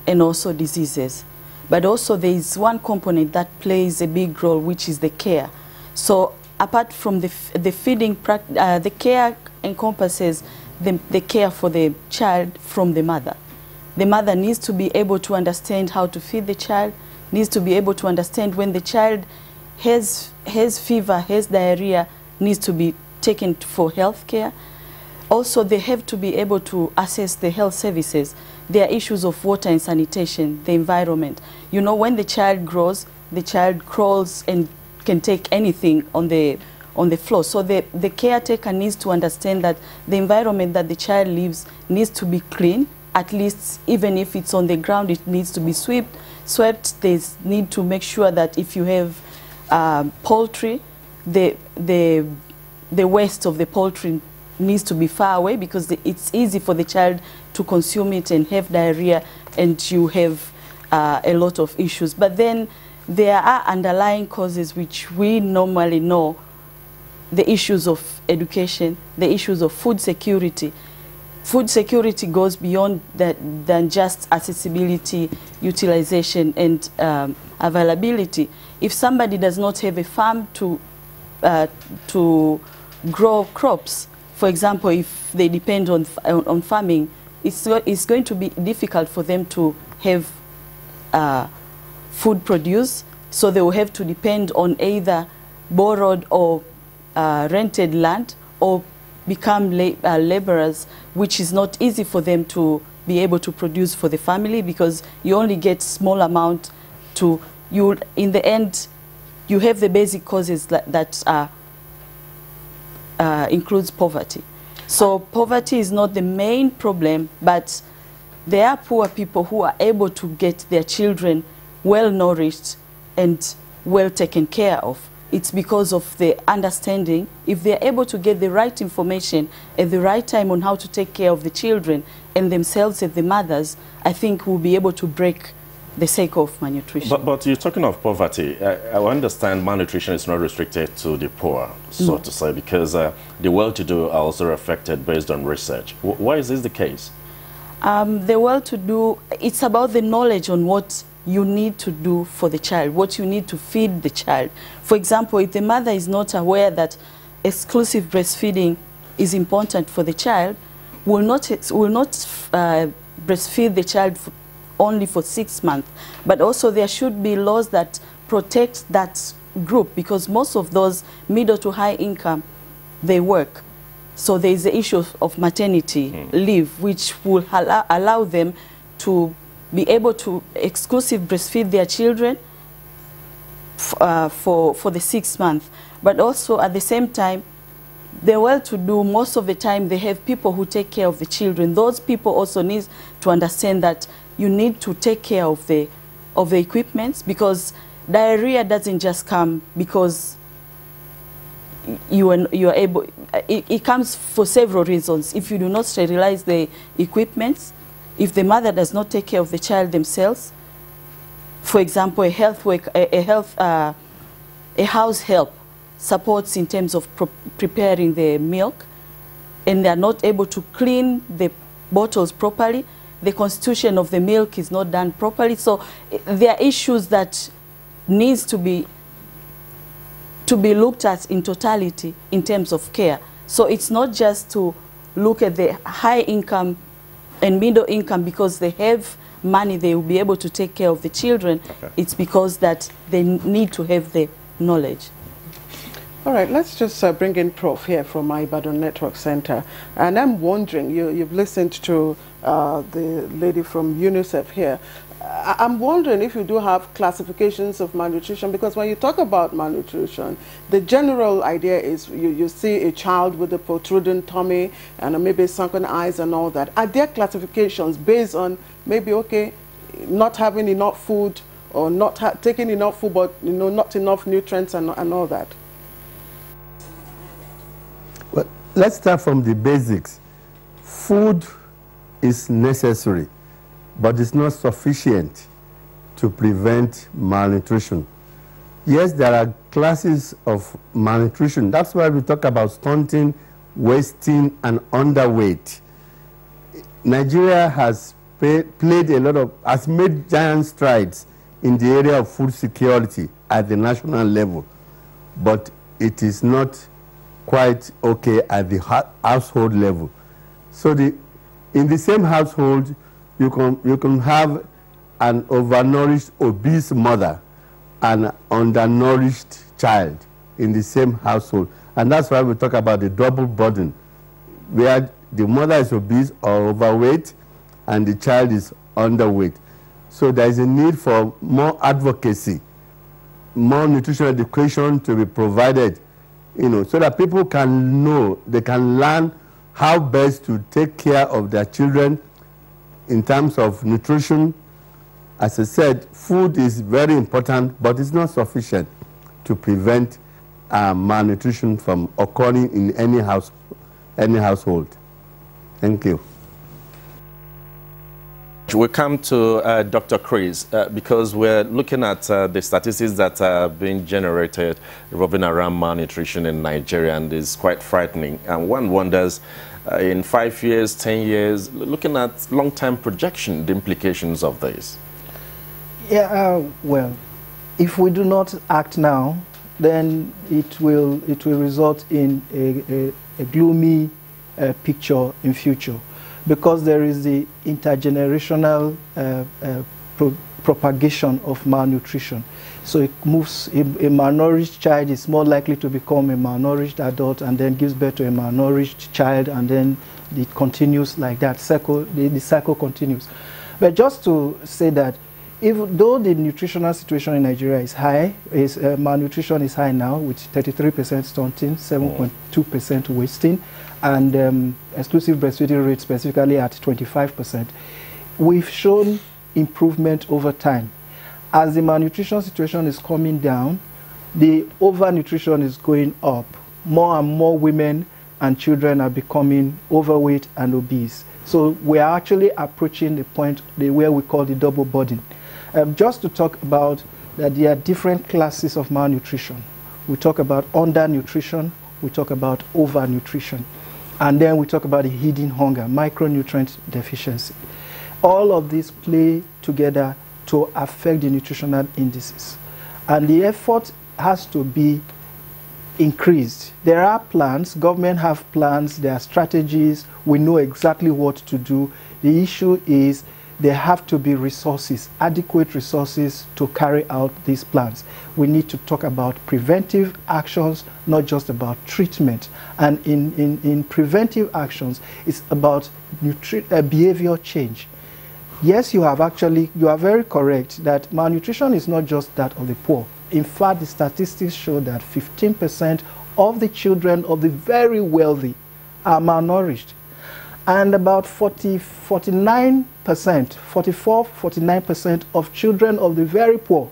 and also diseases. But also there is one component that plays a big role, which is the care. So apart from the feeding, the care encompasses the care for the child from the mother. The mother needs to be able to understand how to feed the child, needs to be able to understand when the child has fever, has diarrhea, needs to be taken for health care. Also, they have to be able to assess the health services. There are issues of water and sanitation, the environment. You know, when the child grows, the child crawls and can take anything on the floor. So the caretaker needs to understand that the environment that the child lives needs to be clean. At least, even if it's on the ground, it needs to be swept. They need to make sure that if you have poultry, the waste of the poultry needs to be far away, because it's easy for the child to consume it and have diarrhea, and you have a lot of issues. But then there are underlying causes which we normally know: the issues of education, the issues of food security. Food security goes beyond that than just accessibility, utilization, and availability. If somebody does not have a farm to grow crops, for example, if they depend on farming, it's going to be difficult for them to have food produce. So they will have to depend on either borrowed or rented land, or become laborers, which is not easy for them to be able to produce for the family, because you only get small amount to you. In the end, you have the basic causes that includes poverty. So poverty is not the main problem, but there are poor people who are able to get their children well nourished and well taken care of. It's because of the understanding. If they're able to get the right information at the right time on how to take care of the children and themselves and the mothers, I think we'll be able to break the cycle of malnutrition. But you're talking of poverty. I understand malnutrition is not restricted to the poor, so to say, because the well-to-do are also affected based on research. Why is this the case? The well-to-do, it's about the knowledge on what you need to do for the child, what you need to feed the child. For example, if the mother is not aware that exclusive breastfeeding is important for the child, will not breastfeed the child only for 6 months. But also there should be laws that protect that group, because most of those middle to high income, they work. So there is the issue of maternity leave, which will allow them to be able to exclusive breastfeed their children for the 6 months. But also at the same time, the well-to-do, most of the time they have people who take care of the children. Those people also need to understand that you need to take care of the equipment, because diarrhea doesn't just come because you are able. It comes for several reasons. If you do not sterilize the equipment, if the mother does not take care of the child themselves, for example, a house help supports in terms of preparing the milk, and they are not able to clean the bottles properly, the constitution of the milk is not done properly. So there are issues that needs to be looked at in totality in terms of care. So it's not just to look at the high income and middle income because they have money, they will be able to take care of the children. It's because that they need to have the knowledge. All right, let's just bring in Prof here from my Ibadan Network Center. And I'm wondering, you've listened to the lady from UNICEF here. I'm wondering if you do have classifications of malnutrition, because when you talk about malnutrition, the general idea is you see a child with a protruding tummy and maybe sunken eyes and all that. Are there classifications based on maybe, okay, not having enough food or not taking enough food, but not enough nutrients and all that? Well, let's start from the basics. Food is necessary, but it's not sufficient to prevent malnutrition. Yes, there are classes of malnutrition. That's why we talk about stunting, wasting, and underweight. Nigeria has has made giant strides in the area of food security at the national level, but it is not quite okay at the household level. So in the same household, you can have an overnourished, obese mother and an undernourished child in the same household. And that's why we talk about the double burden, where the mother is obese or overweight and the child is underweight. So there is a need for more advocacy, more nutritional education to be provided, so that people can know, they can learn how best to take care of their children in terms of nutrition. As I said, food is very important, but it's not sufficient to prevent malnutrition from occurring in any household. Thank you. We come to Dr. Chris because we're looking at the statistics that are being generated revolving around malnutrition in Nigeria, and it's quite frightening. And one wonders, in 5 years, 10 years, looking at long-term projection, the implications of this. Yeah, well, if we do not act now, then it will result in a gloomy picture in future, because there is the intergenerational propagation of malnutrition. So it moves, a malnourished child is more likely to become a malnourished adult and then gives birth to a malnourished child, and then it continues like that. The cycle continues. But just to say that, though the nutritional situation in Nigeria is high, malnutrition is high now, with 33% stunting, 7.2% wasting, and exclusive breastfeeding rate specifically at 25%, we've shown improvement over time. As the malnutrition situation is coming down, the overnutrition is going up. More and more women and children are becoming overweight and obese. So we are actually approaching the point where we call the double burden. Just to talk about that, there are different classes of malnutrition. We talk about undernutrition, we talk about overnutrition, and then we talk about the hidden hunger, micronutrient deficiency. All of these play together to affect the nutritional indices. And the effort has to be increased. There are plans, government have plans, there are strategies, we know exactly what to do. The issue is there have to be resources, adequate resources to carry out these plans. We need to talk about preventive actions, not just about treatment. And in preventive actions, it's about behavior change. Yes, you are very correct that malnutrition is not just that of the poor. In fact, the statistics show that 15% of the children of the very wealthy are malnourished. And about 44-49% of children of the very poor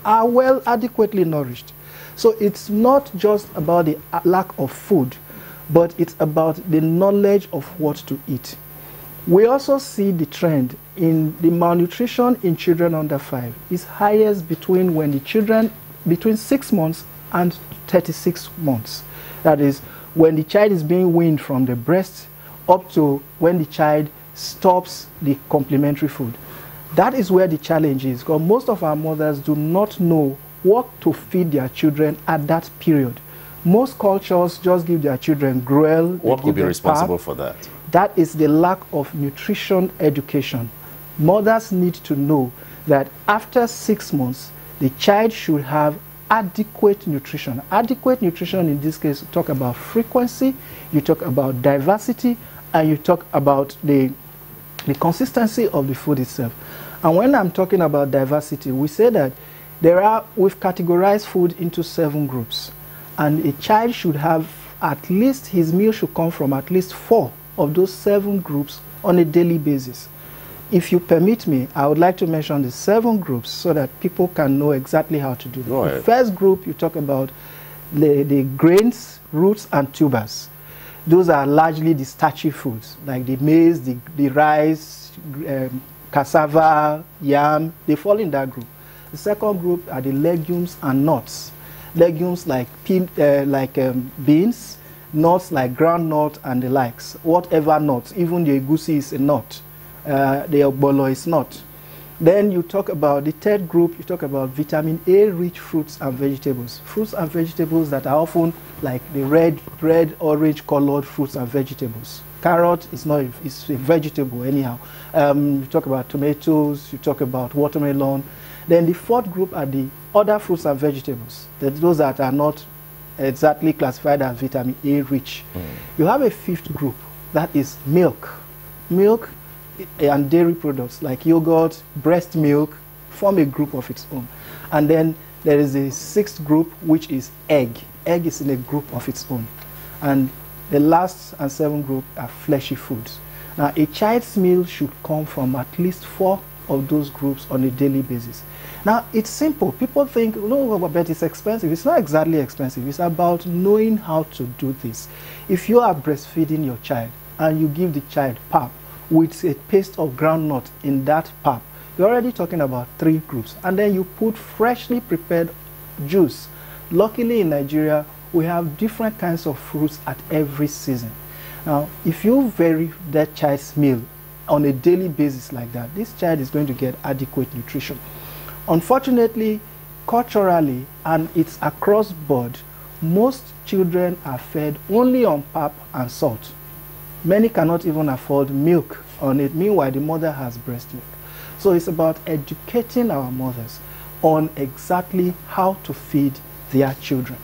are well adequately nourished. So it's not just about the lack of food, but it's about the knowledge of what to eat. We also see the trend in the malnutrition in children under 5 is highest between 6 months and 36 months. That is, when the child is being weaned from the breast up to when the child stops the complementary food. That is where the challenge is, because most of our mothers do not know what to feed their children at that period. Most cultures just give their children gruel. What could be responsible for that? That is the lack of nutrition education. Mothers need to know that after 6 months, the child should have adequate nutrition. Adequate nutrition in this case, you talk about frequency, you talk about diversity, and you talk about the consistency of the food itself. And when I'm talking about diversity, we say that we've categorized food into 7 groups. And a child should have at least, his meal should come from at least 4 of those 7 groups on a daily basis. If you permit me, I would like to mention the 7 groups so that people can know exactly how to do it. The first group, you talk about the grains, roots, and tubers. Those are largely the starchy foods, like the maize, the rice, cassava, yam. They fall in that group. The second group are the legumes and nuts. Legumes like beans, nuts like groundnut and the likes. Whatever nuts, even the egusi is a nut. The ogbolo is not. Then you talk about the third group, you talk about vitamin A rich fruits and vegetables. Fruits and vegetables that are often like the red, orange colored fruits and vegetables. Carrot is not, it's a vegetable anyhow. You talk about tomatoes, you talk about watermelon. Then the fourth group are the other fruits and vegetables, those that are not exactly classified as vitamin A rich. You have a fifth group, that is milk. Milk and dairy products like yogurt, breast milk form a group of its own. And then there is a sixth group, which is egg. Egg is in a group of its own. And the last and seventh group are fleshy foods. Now, a child's meal should come from at least 4 of those groups on a daily basis. Now, it's simple. People think, no, but it's expensive. It's not exactly expensive. It's about knowing how to do this. If you are breastfeeding your child and you give the child pap with a paste of groundnut in that pap, you're already talking about 3 groups. And then you put freshly prepared juice. Luckily in Nigeria, we have different kinds of fruits at every season. Now, if you vary that child's meal on a daily basis like that, this child is going to get adequate nutrition. Unfortunately, culturally, and it's across board, most children are fed only on pap and salt. Many cannot even afford milk on it. Meanwhile, the mother has breast milk. So it's about educating our mothers on exactly how to feed their children.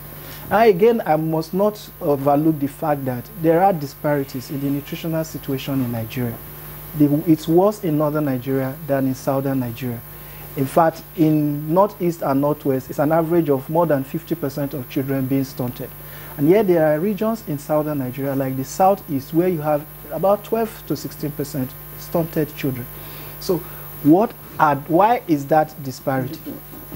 Now, again, I must not overlook the fact that there are disparities in the nutritional situation in Nigeria. It's worse in northern Nigeria than in southern Nigeria. In fact, in northeast and northwest, it's an average of more than 50% of children being stunted. And yet there are regions in southern Nigeria, like the southeast, where you have about 12 to 16% stunted children. So why is that disparity?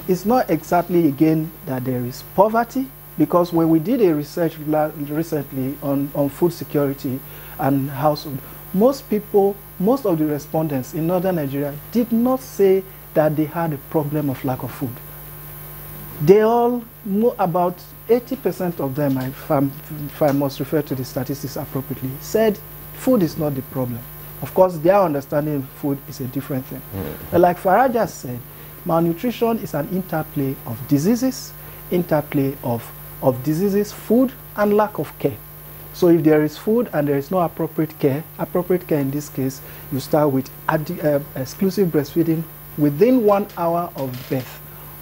It's not exactly, again, that there is poverty, because when we did a research recently on food security and household, most of the respondents in northern Nigeria did not say that they had a problem of lack of food. They all, about 80% of them, if I must refer to the statistics appropriately, said food is not the problem. Of course, their understanding of food is a different thing. But like Faraja said, malnutrition is an interplay of diseases, food, and lack of care. So if there is food and there is no appropriate care in this case, you start with exclusive breastfeeding within 1 hour of birth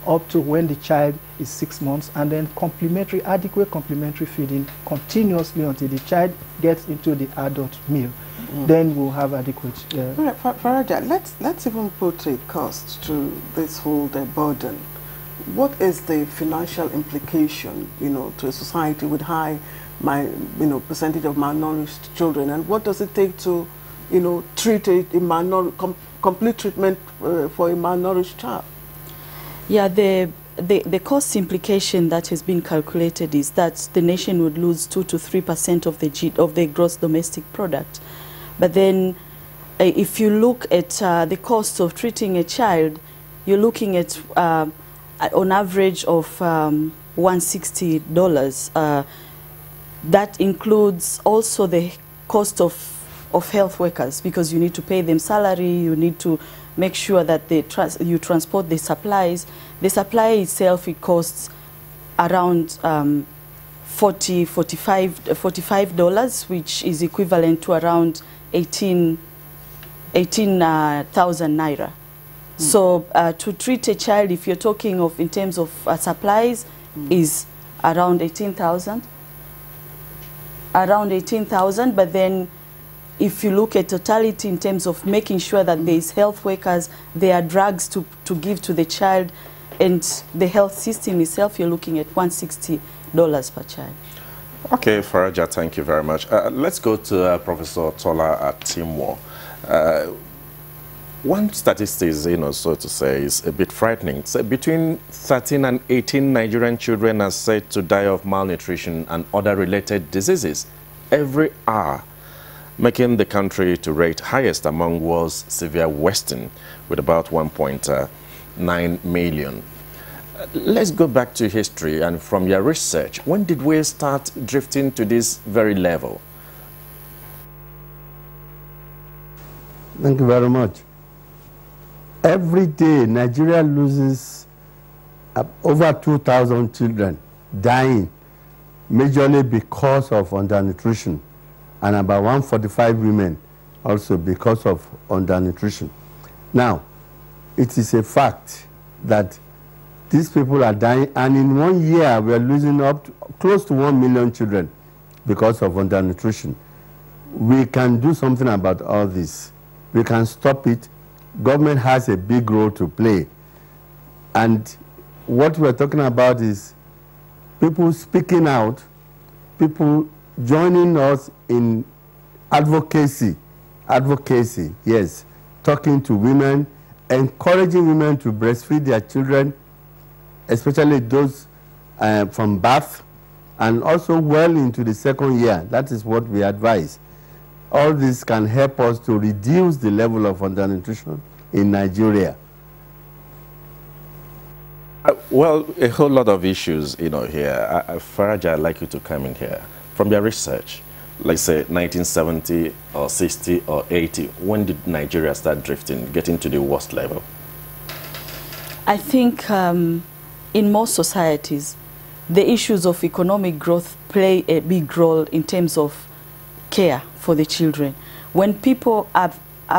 up to when the child is 6 months, and then adequate complementary feeding continuously until the child gets into the adult meal. Then we'll have adequate. All right, Faraja, let's even put a cost to this whole burden. What is the financial implication, to a society with high, percentage of malnourished children, and what does it take to, treat complete treatment for a malnourished child? Yeah, the cost implication that has been calculated is that the nation would lose 2 to 3% of the gross domestic product. But then, if you look at the cost of treating a child, you're looking at on average of $160. That includes also the cost of health workers, because you need to pay them salary, you need to make sure that you transport the supplies. The supply itself, it costs around $45, which is equivalent to around 18,000 naira. So to treat a child, if you're talking of in terms of supplies, is around 18,000. Around 18,000, but then if you look at totality in terms of making sure that there is health workers, there are drugs to give to the child, and the health system itself, you're looking at $160 per child. Okay, Faraja, thank you very much. Let's go to Professor Tola Atimwo. One statistics, so to say, is a bit frightening. So between 13 and 18 Nigerian children are said to die of malnutrition and other related diseases every hour, making the country to rate highest among world's severe wasting, with about 1.9 million. Let's go back to history, and from your research, when did we start drifting to this very level? Thank you very much. Every day, Nigeria loses over 2,000 children dying, majorly because of undernutrition, and about 145 women also because of undernutrition. Now, it is a fact that these people are dying, and in 1 year, we are losing up to close to 1 million children because of undernutrition. We can do something about all this. We can stop it. Government has a big role to play. And what we're talking about is people speaking out, people joining us in advocacy, yes, talking to women, encouraging women to breastfeed their children, especially those from birth, and also well into the 2nd year. That is what we advise. All this can help us to reduce the level of undernutrition in Nigeria. Well, a whole lot of issues, here. Faraja, I'd like you to come in here. From your research, like say 1970 or 60 or 80, when did Nigeria start drifting, getting to the worst level? I think in most societies, the issues of economic growth play a big role in terms of care for the children. When people are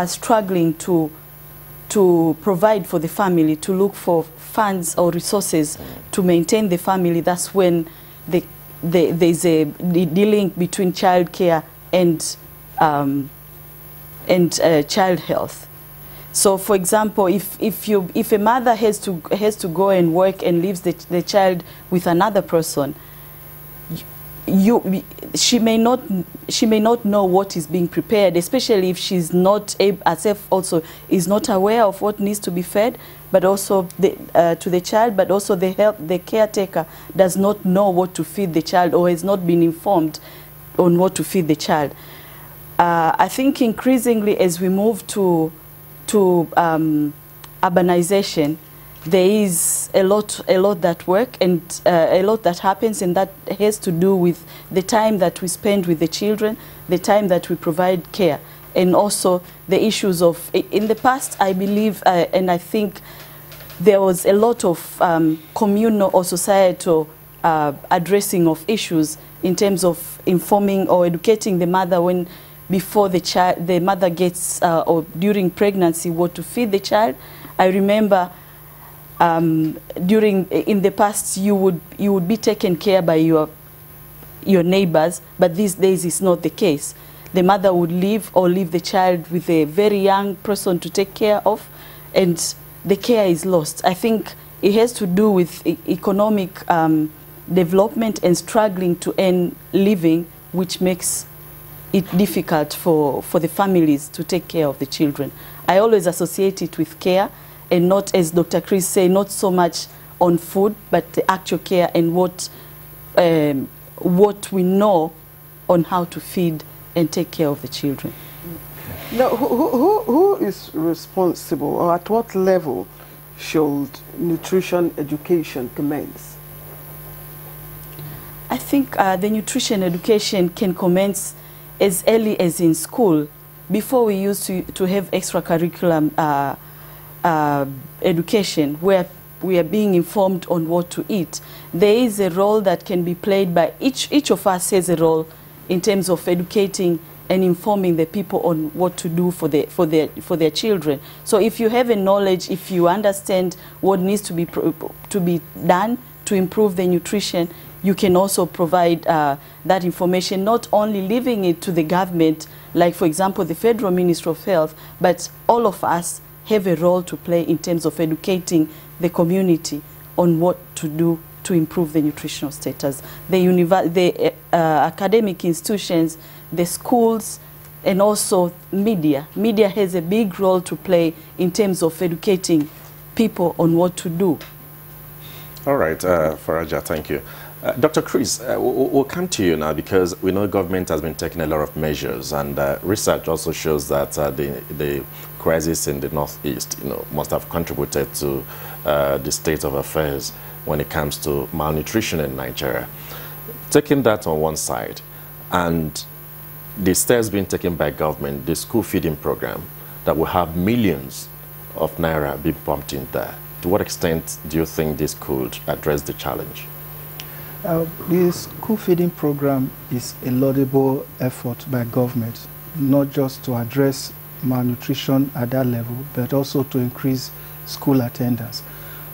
struggling to provide for the family, to look for funds or resources to maintain the family, that's when there's a link between child care and child health. So, for example, if a mother has to go and work and leaves the child with another person, she may not know what is being prepared, especially if she's not herself also is not aware of what needs to be fed, but also to the child, but also the caretaker does not know what to feed the child or has not been informed on what to feed the child. I think increasingly as we move to urbanization, there is a lot that work and a lot that happens, and that has to do with the time that we spend with the children, the time that we provide care, and also the issues of, in the past, I believe, and I think there was a lot of communal or societal addressing of issues in terms of informing or educating the mother before the mother gets, or during pregnancy, what to feed the child. I remember in the past you would be taken care by your neighbors, but these days it's not the case. The mother would leave the child with a very young person to take care of, and the care is lost. I think it has to do with economic development and struggling to earn living, which makes it difficult for the families to take care of the children. I always associate it with care, and not, as Dr. Chris said, not so much on food, but the actual care and what we know on how to feed and take care of the children. Now, who is responsible, or at what level should nutrition education commence? I think the nutrition education can commence as early as in school. Before, we used to have extracurricular education where we are being informed on what to eat. There is a role that can be played by each of us has a role in terms of educating and informing the people on what to do for their children. So if you have a knowledge, if you understand what needs to be done, to improve the nutrition, you can also provide that information, not only leaving it to the government, like for example the Federal Ministry of Health, but all of us have a role to play in terms of educating the community on what to do to improve the nutritional status. The academic institutions, the schools, and also media. Media has a big role to play in terms of educating people on what to do. All right, Faraja, thank you. Dr. Chris, we'll come to you now because we know government has been taking a lot of measures, and research also shows that the crisis in the Northeast, must have contributed to the state of affairs when it comes to malnutrition in Nigeria. Taking that on one side, and the steps being taken by government, the school feeding program, that will have millions of naira being pumped in there. To what extent do you think this could address the challenge? The school feeding program is a laudable effort by government, not just to address malnutrition at that level, but also to increase school attendance.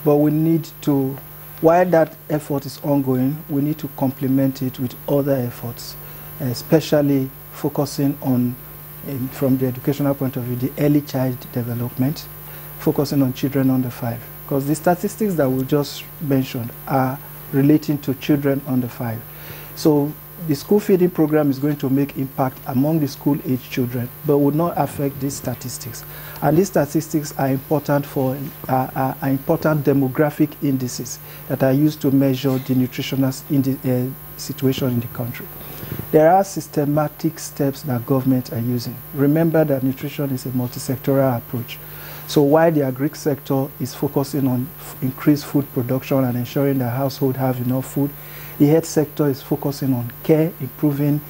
But we need to, while that effort is ongoing, we need to complement it with other efforts, especially focusing on, from the educational point of view, the early child development, focusing on children under 5. Because the statistics that we just mentioned are relating to children under 5. So the school feeding program is going to make impact among the school-age children, but will not affect these statistics. And these statistics are important for are important demographic indices that are used to measure the nutritional situation in the country. There are systematic steps that government are using. Remember that nutrition is a multi-sectoral approach. So while the agri sector is focusing on increased food production and ensuring that households have enough food, the health sector is focusing on care, improving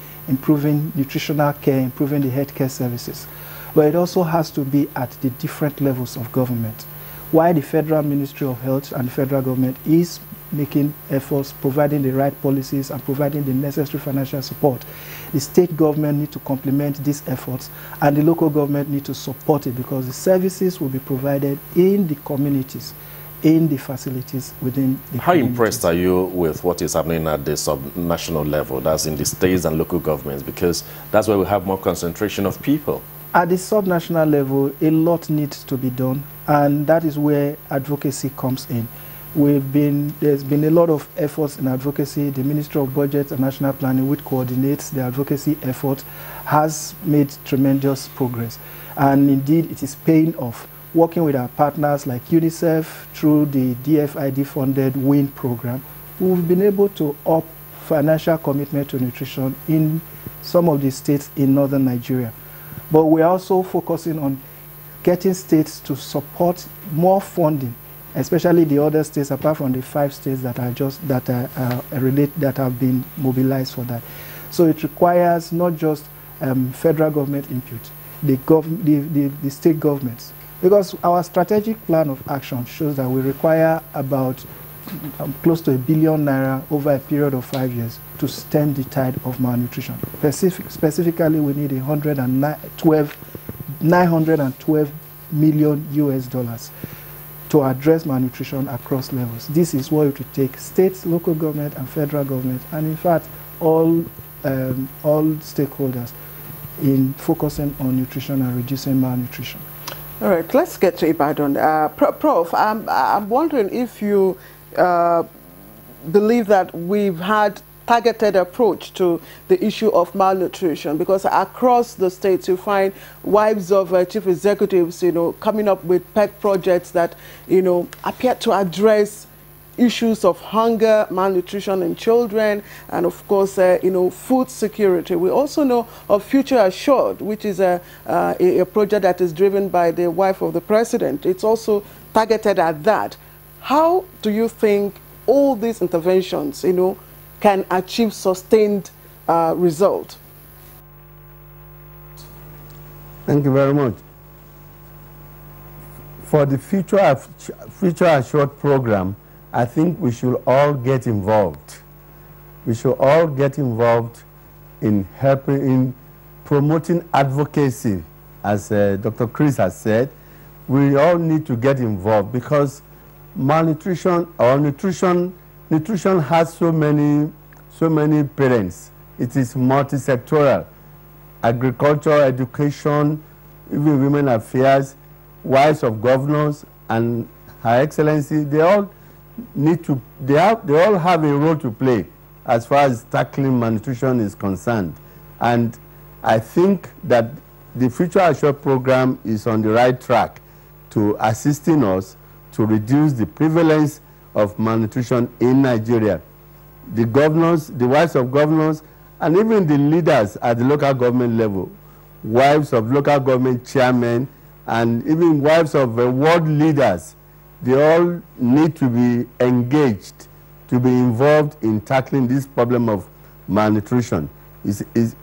nutritional care, improving the healthcare services. But it also has to be at the different levels of government. While the Federal Ministry of Health and the federal government is making efforts, providing the right policies and providing the necessary financial support, the state government need to complement these efforts and the local government need to support it, because the services will be provided in the communities, in the facilities within the How impressed are you with what is happening at the sub-national level, that's in the states and local governments, because that's where we have more concentration of people? At the sub-national level, a lot needs to be done, and that is where advocacy comes in. There's been a lot of efforts in advocacy. The Ministry of Budget and National Planning, which coordinates the advocacy effort, has made tremendous progress. And indeed, it is paying off. Working with our partners like UNICEF through the DFID-funded WIN program, we've been able to up financial commitment to nutrition in some of the states in northern Nigeria. But we're also focusing on getting states to support more funding, especially the other states apart from the 5 states that are that have been mobilized for that. So it requires not just federal government input, the state governments, because our strategic plan of action shows that we require about close to ₦1 billion over a period of 5 years to stem the tide of malnutrition. Specifically, we need $912 million to address malnutrition across levels. This is what it would take states, local government, and federal government, and in fact, all stakeholders in focusing on nutrition and reducing malnutrition. All right, let's get to Ibadan. Prof, I'm wondering if you believe that we've had targeted approach to the issue of malnutrition, because across the states you find wives of chief executives, coming up with pet projects that, appear to address issues of hunger, malnutrition in children, and of course, food security. We also know of Future Assured, which is a project that is driven by the wife of the president. It's also targeted at that. How do you think all these interventions, can achieve sustained result? Thank you very much. For the Future Assured program, I think we should all get involved. We should all get involved in helping, in promoting advocacy. As Dr. Chris has said, we all need to get involved, because malnutrition or nutrition nutrition has so many parents. It is multi-sectoral. Agriculture, education, even women affairs, wives of governors, and Her Excellency, they all have a role to play as far as tackling malnutrition is concerned. And I think that the Future Assured program is on the right track to assisting us to reduce the prevalence of malnutrition in Nigeria. The governors, the wives of governors, and even the leaders at the local government level, wives of local government chairmen, and even wives of world leaders, they all need to be engaged, to be involved in tackling this problem of malnutrition.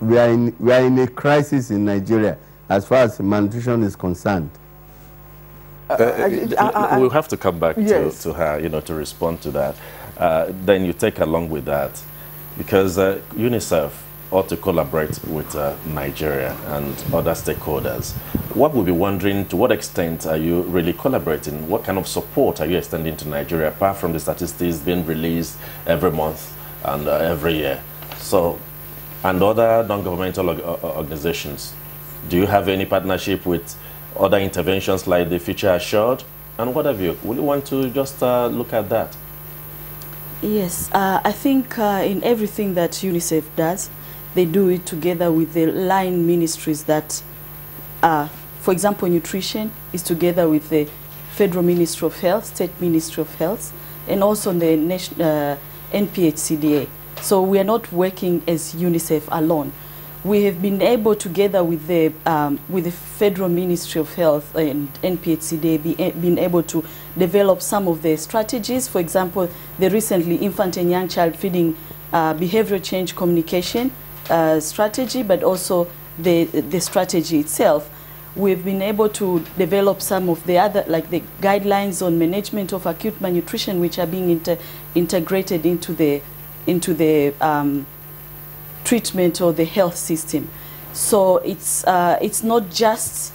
We are in a crisis in Nigeria as far as malnutrition is concerned. We'll have to come back yes. to her, to respond to that. Then you take along with that, because UNICEF ought to collaborate with Nigeria and other stakeholders. What we'll be wondering, to what extent are you really collaborating? What kind of support are you extending to Nigeria, apart from the statistics being released every month and every year? So, and other non-governmental organizations, do you have any partnership with other interventions like the Future Assured? And what have you? Would you want to just look at that? Yes, I think in everything that UNICEF does, they do it together with the line ministries that, for example, nutrition is together with the Federal Ministry of Health, State Ministry of Health, and also the NPHCDA. So we are not working as UNICEF alone. We have been able, together with the Federal Ministry of Health and NPHCDA, been able to develop some of the strategies. For example, the recently infant and young child feeding behavioral change communication strategy, but also the strategy itself. We've been able to develop some of the other, like the guidelines on management of acute malnutrition, which are being integrated into the treatment or the health system. So it's not just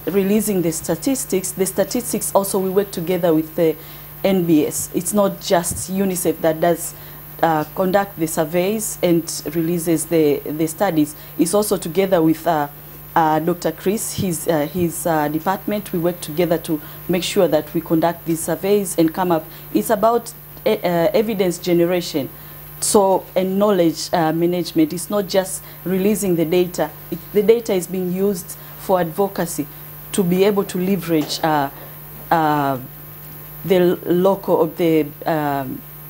releasing the statistics. The statistics also, we work together with the NBS. It's not just UNICEF that does conduct the surveys and releases the studies. It's also together with Dr. Chris, his department. We work together to make sure that we conduct these surveys and come up. It's about evidence generation. So, and knowledge management. It's not just releasing the data. The data is being used for advocacy to be able to leverage the local or the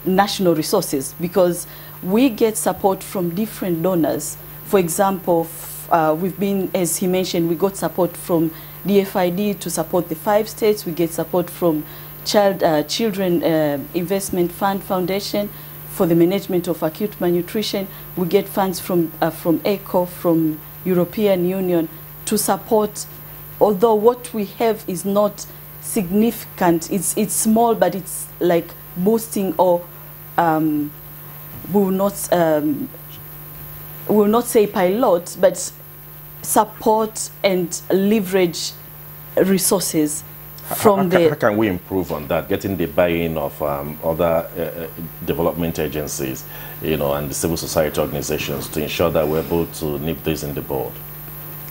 national resources, because we get support from different donors. For example, we've been, as he mentioned, we got support from DFID to support the 5 states. We get support from Children Investment Fund Foundation for the management of acute malnutrition. We get funds from ECHO, from European Union to support, although what we have is not significant. It's small, but it's like boosting, or we will not say pilot, but support and leverage resources from how can we improve on that, getting the buy-in of other development agencies, and the civil society organizations to ensure that we're able to nip this in the bud?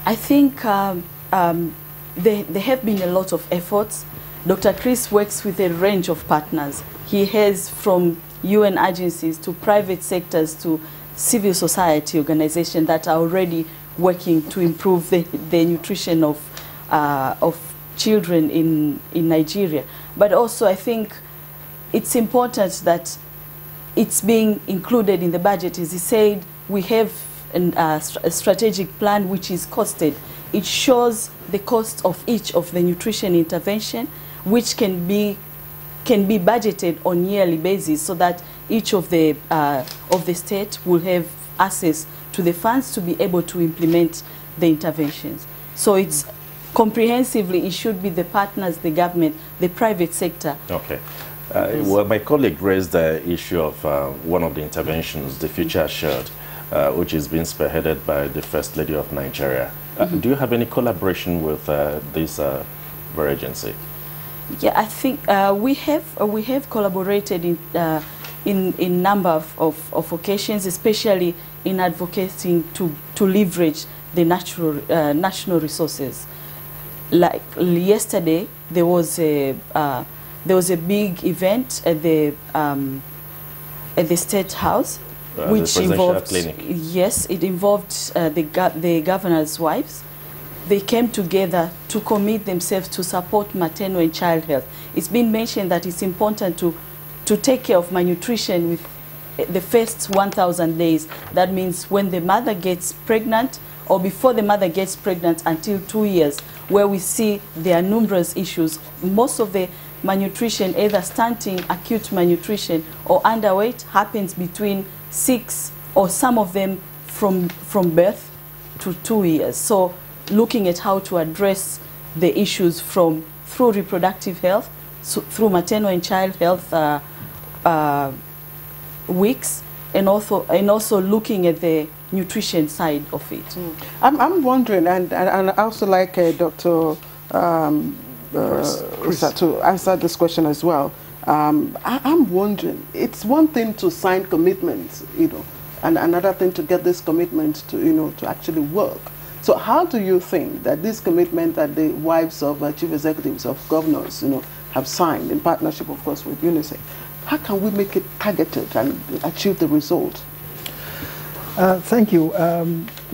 I think there have been a lot of efforts. Dr. Chris works with a range of partners. He has from UN agencies to private sectors to civil society organizations that are already working to improve the nutrition of children in Nigeria. But also I think it's important that it's being included in the budget. As he said, we have a strategic plan which is costed. It shows the cost of each of the nutrition intervention, which can be budgeted on yearly basis, so that each of the state will have access to the funds to be able to implement the interventions. So it's comprehensively, it should be the partners, the government, the private sector. Okay. Well, my colleague raised the issue of one of the interventions, the Future Assured, which is being spearheaded by the First Lady of Nigeria. Do you have any collaboration with this very agency? Yeah, I think we have collaborated in number of occasions, especially in advocating to leverage the national resources. Like yesterday, there was a big event at the State House, which involved clinic. Yes, it involved the governor's wives. They came together to commit themselves to support maternal and child health. It's been mentioned that it's important to take care of malnutrition with the first 1,000 days. That means when the mother gets pregnant, or before the mother gets pregnant until 2 years, where we see there are numerous issues. Most of the malnutrition, either stunting, acute malnutrition, or underweight, happens between 6, or some of them from birth to 2 years. So looking at how to address the issues through reproductive health, through maternal and child health weeks, and also looking at the nutrition side of it. I'm wondering, and I also like Dr. to answer this question as well. I'm wondering, it's one thing to sign commitments, and another thing to get this commitment to, to actually work. So how do you think that this commitment that the wives of chief executives of governors, have signed in partnership, of course, with UNICEF, how can we make it targeted and achieve the result? Thank you.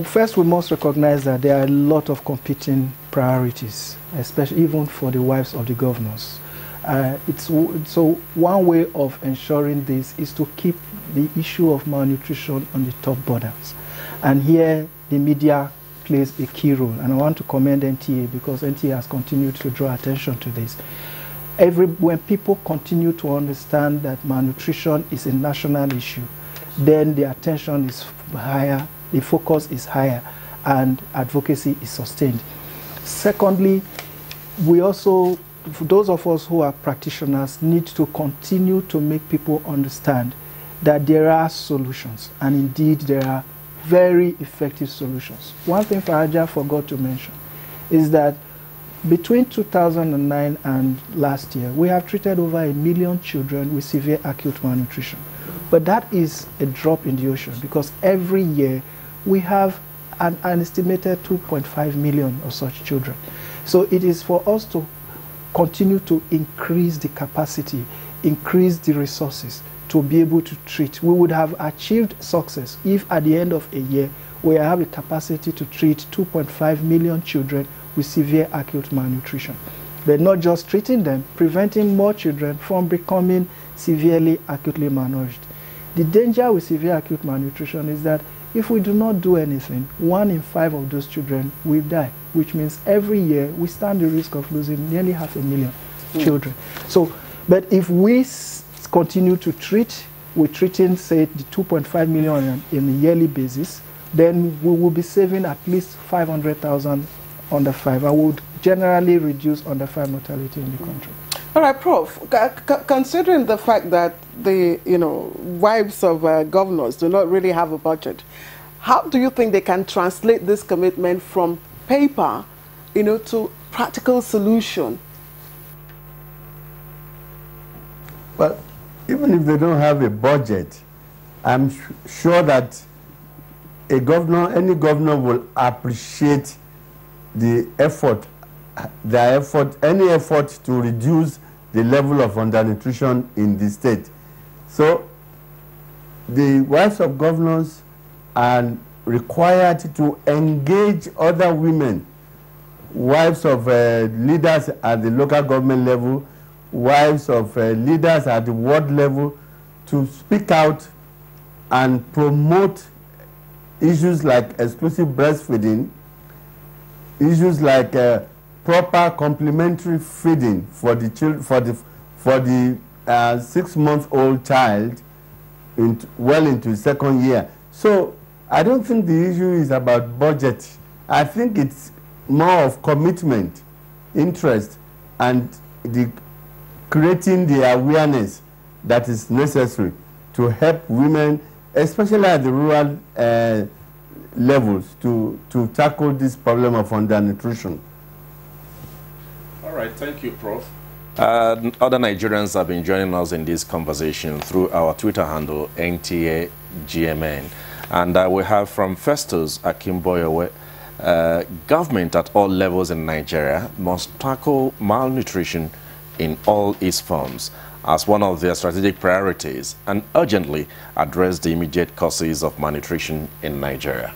First, we must recognize that there are a lot of competing priorities, especially even for the wives of the governors. So one way of ensuring this is to keep the issue of malnutrition on the top borders. And here, the media plays a key role. And I want to commend NTA because NTA has continued to draw attention to this. When people continue to understand that malnutrition is a national issue, then the attention is higher, the focus is higher, and advocacy is sustained. Secondly, we also, for those of us who are practitioners, need to continue to make people understand that there are solutions, and indeed there are very effective solutions. One thing Faraja forgot to mention is that between 2009 and last year, we have treated over 1 million children with severe acute malnutrition. But that is a drop in the ocean because every year we have an estimated 2.5 million of such children. So it is for us to continue to increase the capacity, increase the resources to be able to treat. We would have achieved success if at the end of a year we have a capacity to treat 2.5 million children with severe acute malnutrition. But not just treating them, preventing more children from becoming severely acutely malnourished. The danger with severe acute malnutrition is that if we do not do anything, 1 in 5 of those children will die, which means every year we stand the risk of losing nearly 500,000 children. So, but if we continue to treat, we're treating, say, the 2.5 million in a yearly basis, then we will be saving at least 500,000 under 5, and would generally reduce under 5 mortality in the country. All right, Prof. Considering the fact that the wives of governors do not really have a budget, how do you think they can translate this commitment from paper, to practical solution? Well, even if they don't have a budget, I'm sure that any governor will appreciate the effort, any effort to reduce the level of undernutrition in the state. So the wives of governors are required to engage other women, wives of leaders at the local government level, wives of leaders at the ward level, to speak out and promote issues like exclusive breastfeeding, issues like proper complementary feeding for the 6-month-old child well into his 2nd year. So I don't think the issue is about budget. I think it's more of commitment, interest, and creating the awareness that is necessary to help women, especially at the rural levels, to tackle this problem of undernutrition. All right, thank you, Prof. Other Nigerians have been joining us in this conversation through our Twitter handle, NTAGMN. And we have from Festus Akimboyewe, government at all levels in Nigeria must tackle malnutrition in all its forms as one of their strategic priorities and urgently address the immediate causes of malnutrition in Nigeria.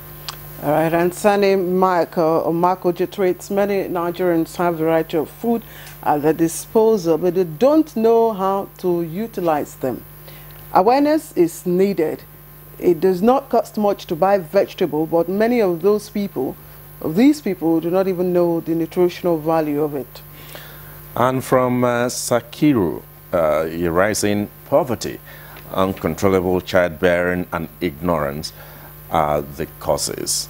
All right, and Sani Marco reiterates many Nigerians have a variety of food at their disposal, but they don't know how to utilize them. Awareness is needed. It does not cost much to buy vegetable, but many of these people do not even know the nutritional value of it. And from Sakiru, rising poverty, uncontrollable childbearing, and ignorance are the causes.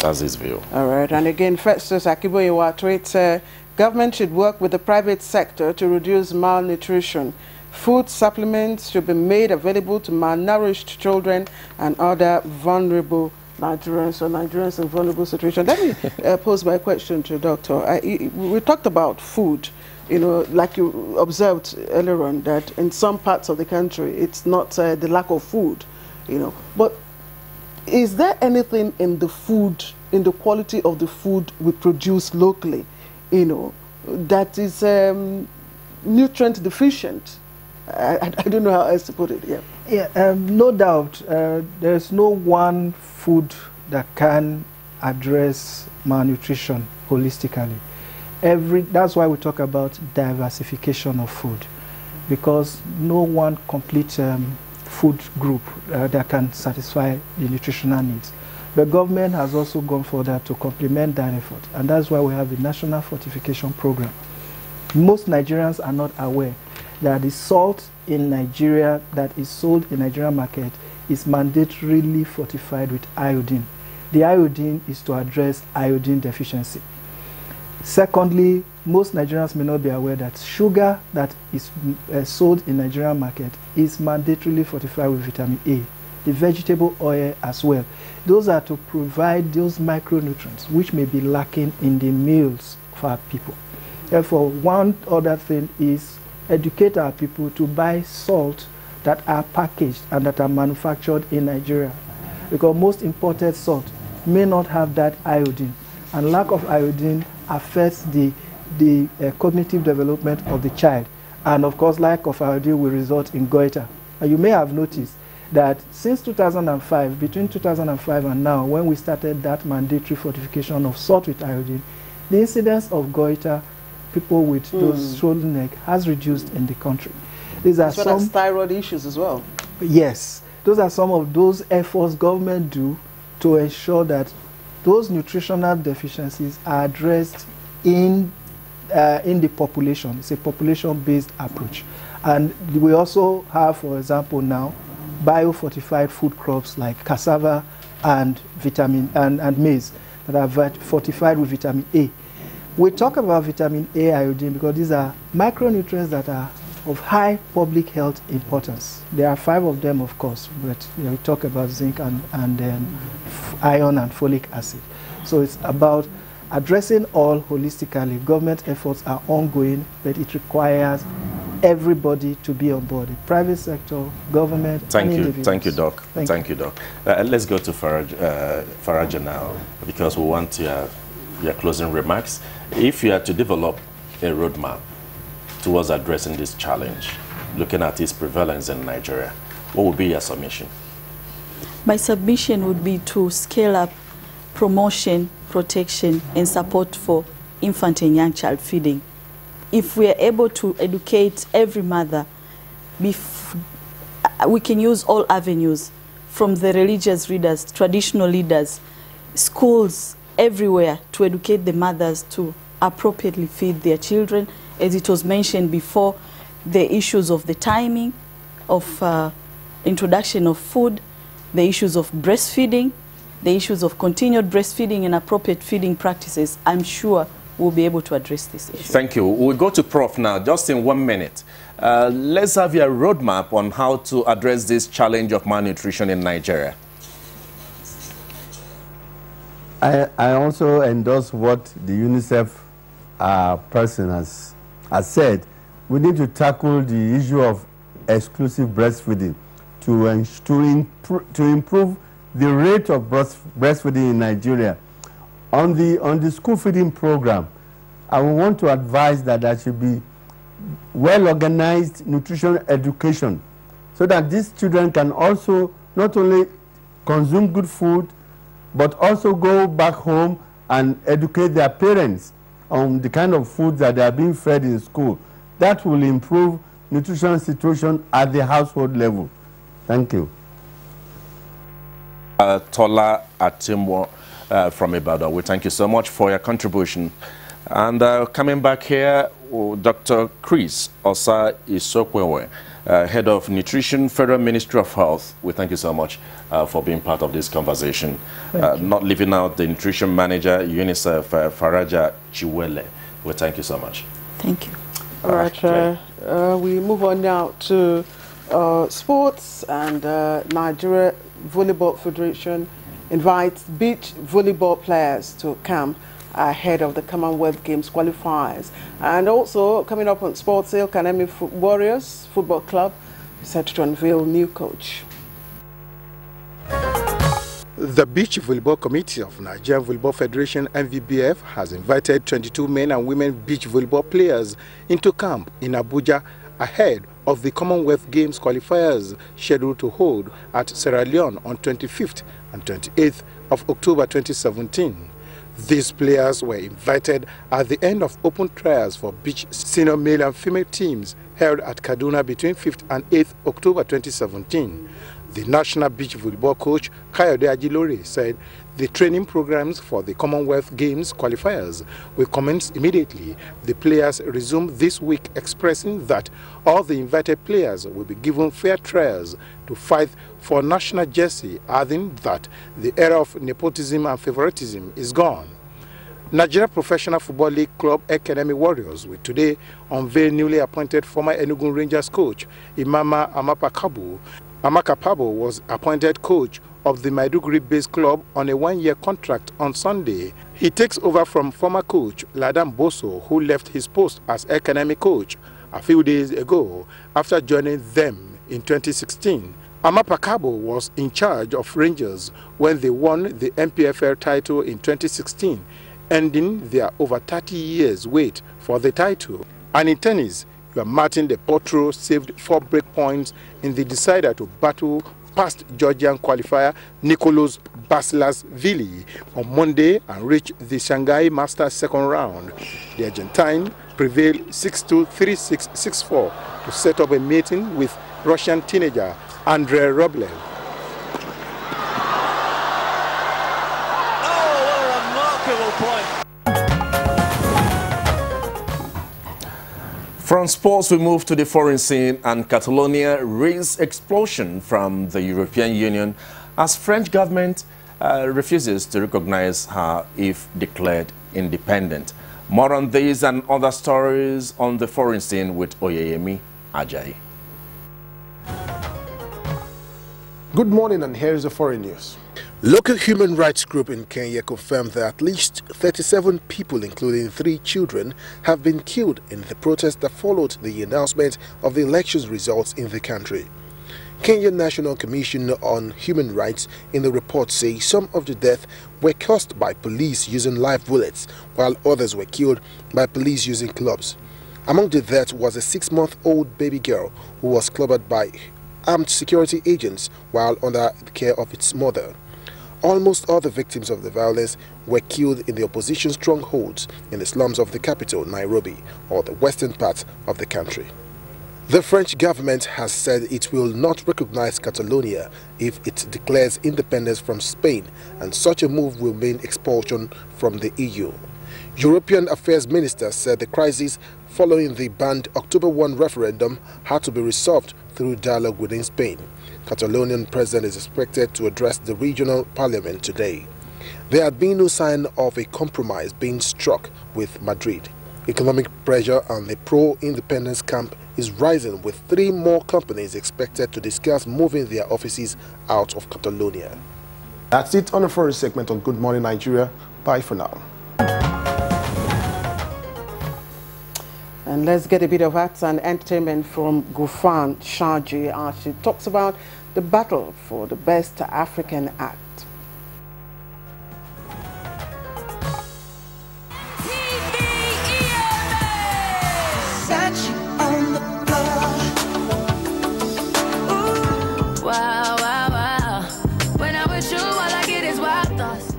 That's his view. All right, and again, Festus Akiboyewa tweets, government should work with the private sector to reduce malnutrition. Food supplements should be made available to malnourished children and other vulnerable Nigerians or Nigerians in vulnerable situations. Let me pose my question to the doctor. We talked about food. You know, like you observed earlier on, that in some parts of the country, it's not the lack of food, you know. But is there anything in the food, in the quality of the food we produce locally, you know, that is nutrient deficient? I don't know how else to put it, yeah. Yeah, no doubt. There's no one food that can address malnutrition holistically. That's why we talk about diversification of food, because no one complete food group that can satisfy the nutritional needs. The government has also gone further to complement that effort, and that's why we have the National Fortification Program. Most Nigerians are not aware that the salt in Nigeria that is sold in Nigerian market is mandatorily fortified with iodine. The iodine is to address iodine deficiency. Secondly, most Nigerians may not be aware that sugar that is sold in Nigerian market is mandatorily fortified with vitamin A. The vegetable oil as well. Those are to provide those micronutrients which may be lacking in the meals for our people. Therefore, one other thing is educate our people to buy salt that are packaged and that are manufactured in Nigeria, because most imported salt may not have that iodine, and lack of iodine affects the cognitive development of the child, and of course lack of iodine will result in goiter. And you may have noticed that since 2005, between 2005 and now, when we started that mandatory fortification of salt with iodine, the incidence of goiter, people with those swollen neck, has reduced in the country. These are some thyroid issues as well. Yes, those are some of those efforts government do to ensure that those nutritional deficiencies are addressed in the population. It's a population-based approach. And we also have, for example, now biofortified food crops like cassava and and maize that are fortified with vitamin A. We talk about vitamin A iodine because these are micronutrients that are of high public health importance. There are 5 of them, of course, but we talk about zinc and iron and folic acid. So it's about addressing all holistically. Government efforts are ongoing, but it requires everybody to be on board, the private sector, government, and individuals. Thank you, Doc. Thank you, Doc. Let's go to Faraja now, because we want your closing remarks. If you are to develop a roadmap towards addressing this challenge, looking at its prevalence in Nigeria, what would be your submission? My submission would be to scale up promotion, protection, and support for infant and young child feeding. If we are able to educate every mother, we can use all avenues, from the religious leaders, traditional leaders, schools, everywhere, to educate the mothers to appropriately feed their children. As it was mentioned before, the issues of the timing of introduction of food, the issues of breastfeeding, the issues of continued breastfeeding and appropriate feeding practices, I'm sure we'll be able to address this issue. Thank you. We'll go to Prof now, just in 1 minute. Let's have your roadmap on how to address this challenge of malnutrition in Nigeria. I also endorse what the UNICEF person has said, we need to tackle the issue of exclusive breastfeeding to improve the rate of breastfeeding in Nigeria. On the school feeding program, I want to advise that there should be well-organized nutrition education so that these children can also not only consume good food, but also go back home and educate their parents on the kind of food that they are being fed in school. That will improve nutrition situation at the household level. Thank you. Tola Atimwo from Ibadan, we thank you so much for your contribution. And coming back here, Dr. Chris Osa Isokwewe, Head of Nutrition, Federal Ministry of Health, we thank you so much for being part of this conversation. Not leaving out the Nutrition Manager, UNICEF, Faraja Chiwele, we thank you so much. Thank you. All right, we move on now to sports, and Nigeria Volleyball Federation invites beach volleyball players to camp ahead of the Commonwealth Games qualifiers. And also coming up on Sports Hill, Kanemi Warriors Football Club set to unveil new coach. The Beach Volleyball Committee of Nigerian Volleyball Federation (NVBF) has invited 22 men and women beach volleyball players into camp in Abuja ahead of the Commonwealth Games qualifiers scheduled to hold at Sierra Leone on 25th and 28th of October 2017. These players were invited at the end of open trials for beach senior male and female teams held at Kaduna between 5th and 8th October 2017. The national beach volleyball coach, Kayode Ajilore, said the training programs for the Commonwealth Games qualifiers will commence immediately. The players resumed this week, expressing that all the invited players will be given fair trials to fight for national jersey, adding that the era of nepotism and favoritism is gone. Nigeria Professional Football League club Academy Warriors will today unveil newly appointed former Enugu Rangers coach Imama Amapakabo. Amakapabo was appointed coach of the Maiduguri-based club on a one-year contract on Sunday. He takes over from former coach Ladan Boso, who left his post as academic coach a few days ago after joining them in 2016. Amapakabo was in charge of Rangers when they won the MPFL title in 2016, ending their over 30 years wait for the title. And in tennis, Martin De Potro saved 4 break points in the decider to battle past Georgian qualifier Nicolas Basilashvili on Monday and reach the Shanghai Masters second round. The Argentine prevailed 6-2, 3-6, 6-4 to set up a meeting with Russian teenager Andrei Rublev. From sports, we move to the foreign scene, and Catalonia raised explosion from the European Union as French government refuses to recognize her if declared independent. More on these and other stories on the foreign scene with Oyeyemi Ajayi. Good morning, and here is the foreign news. Local human rights group in Kenya confirmed that at least 37 people, including 3 children, have been killed in the protest that followed the announcement of the elections results in the country. Kenya National Commission on Human Rights in the report say some of the deaths were caused by police using live bullets, while others were killed by police using clubs. Among the deaths was a 6-month-old baby girl who was clubbed by armed security agents while under the care of its mother. Almost all the victims of the violence were killed in the opposition strongholds in the slums of the capital, Nairobi, or the western part of the country. The French government has said it will not recognize Catalonia if it declares independence from Spain, and such a move will mean expulsion from the EU. European Affairs Minister said the crisis following the banned October 1 referendum had to be resolved through dialogue within Spain. Catalonian president is expected to address the regional parliament today. There had been no sign of a compromise being struck with Madrid. Economic pressure on the pro-independence camp is rising, with 3 more companies expected to discuss moving their offices out of Catalonia. That's it on the first segment on Good Morning Nigeria. Bye for now. And let's get a bit of arts and entertainment from Gufan Shaji as she talks about the battle for the best African act.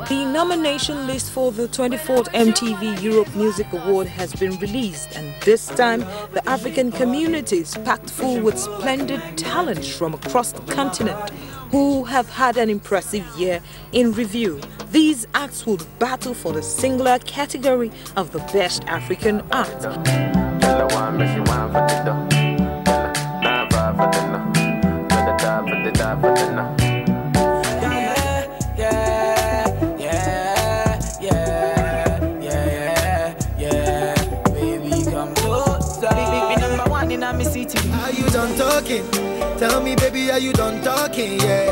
The nomination list for the 24th MTV Europe Music Award has been released, and this time the African community is packed full with splendid talents from across the continent who have had an impressive year in review. These acts will battle for the singular category of the best African art. Are you done talking? Tell me, baby, are you done talking? Yeah.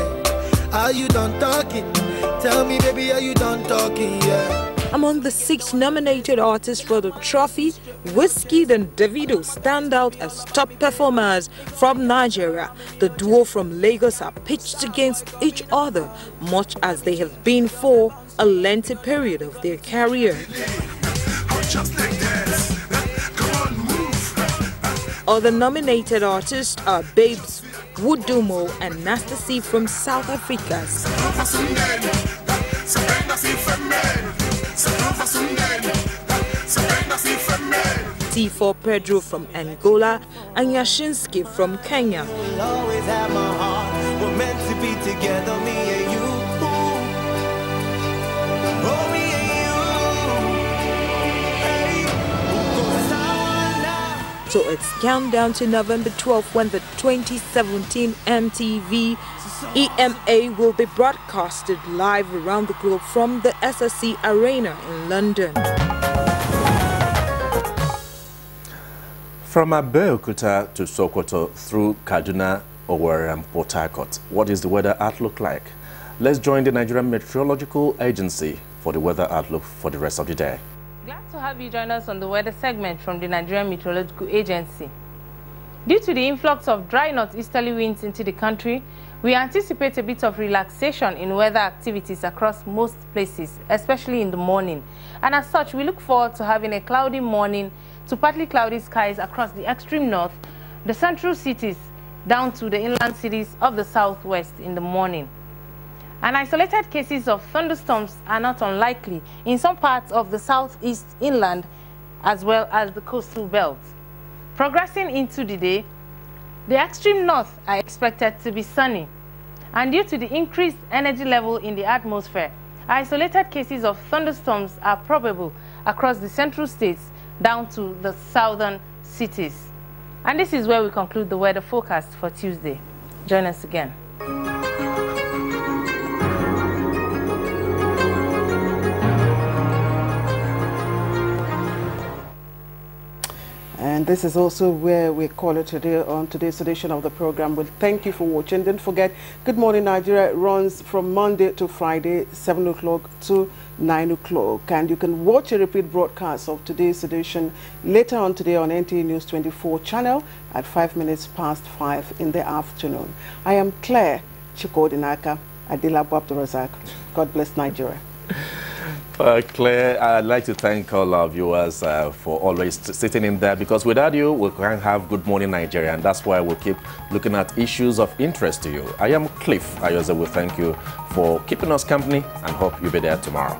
Are you done talking? Tell me, baby, are you done talking? Yeah. Among the 6 nominated artists for the trophy, Wizkid and Davido stand out as top performers from Nigeria. The duo from Lagos are pitched against each other, much as they have been for a lengthy period of their career. Other nominated artists are Babes Wudumo and Nastasi from South Africa, T4 Pedro from Angola, and Yashinsky from Kenya. We'll always have my heart. We're meant to be together, me and you. Oh, me and you. So it's countdown to November 12th when the 2017 MTV EMA will be broadcasted live around the globe from the SSC Arena in London. From Abeokuta to Sokoto through Kaduna, Owerri and Port Harcourt, what is the weather outlook like? Let's join the Nigerian Meteorological Agency for the weather outlook for the rest of the day. Glad to have you join us on the weather segment from the Nigerian Meteorological Agency. Due to the influx of dry northeasterly winds into the country, we anticipate a bit of relaxation in weather activities across most places, especially in the morning. And as such, we look forward to having a cloudy morning to partly cloudy skies across the extreme north, the central cities, down to the inland cities of the southwest in the morning. And isolated cases of thunderstorms are not unlikely in some parts of the southeast inland as well as the coastal belt. Progressing into the day, the extreme north are expected to be sunny. And due to the increased energy level in the atmosphere, isolated cases of thunderstorms are probable across the central states down to the southern cities. And this is where we conclude the weather forecast for Tuesday. Join us again. And this is also where we call it today on today's edition of the program. Well, thank you for watching. Don't forget, Good Morning Nigeria runs from Monday to Friday, 7 o'clock to 9 o'clock. And you can watch a repeat broadcast of today's edition later on today on NTA News 24 channel at 5 minutes past 5 in the afternoon. I am Claire Chikodinaka Adilabu Abdurazak. God bless Nigeria. Claire, I'd like to thank all our viewers for always sitting in there, because without you, we can't have Good Morning Nigeria, and that's why we'll keep looking at issues of interest to you. I am Cliff. I also will thank you for keeping us company and hope you'll be there tomorrow.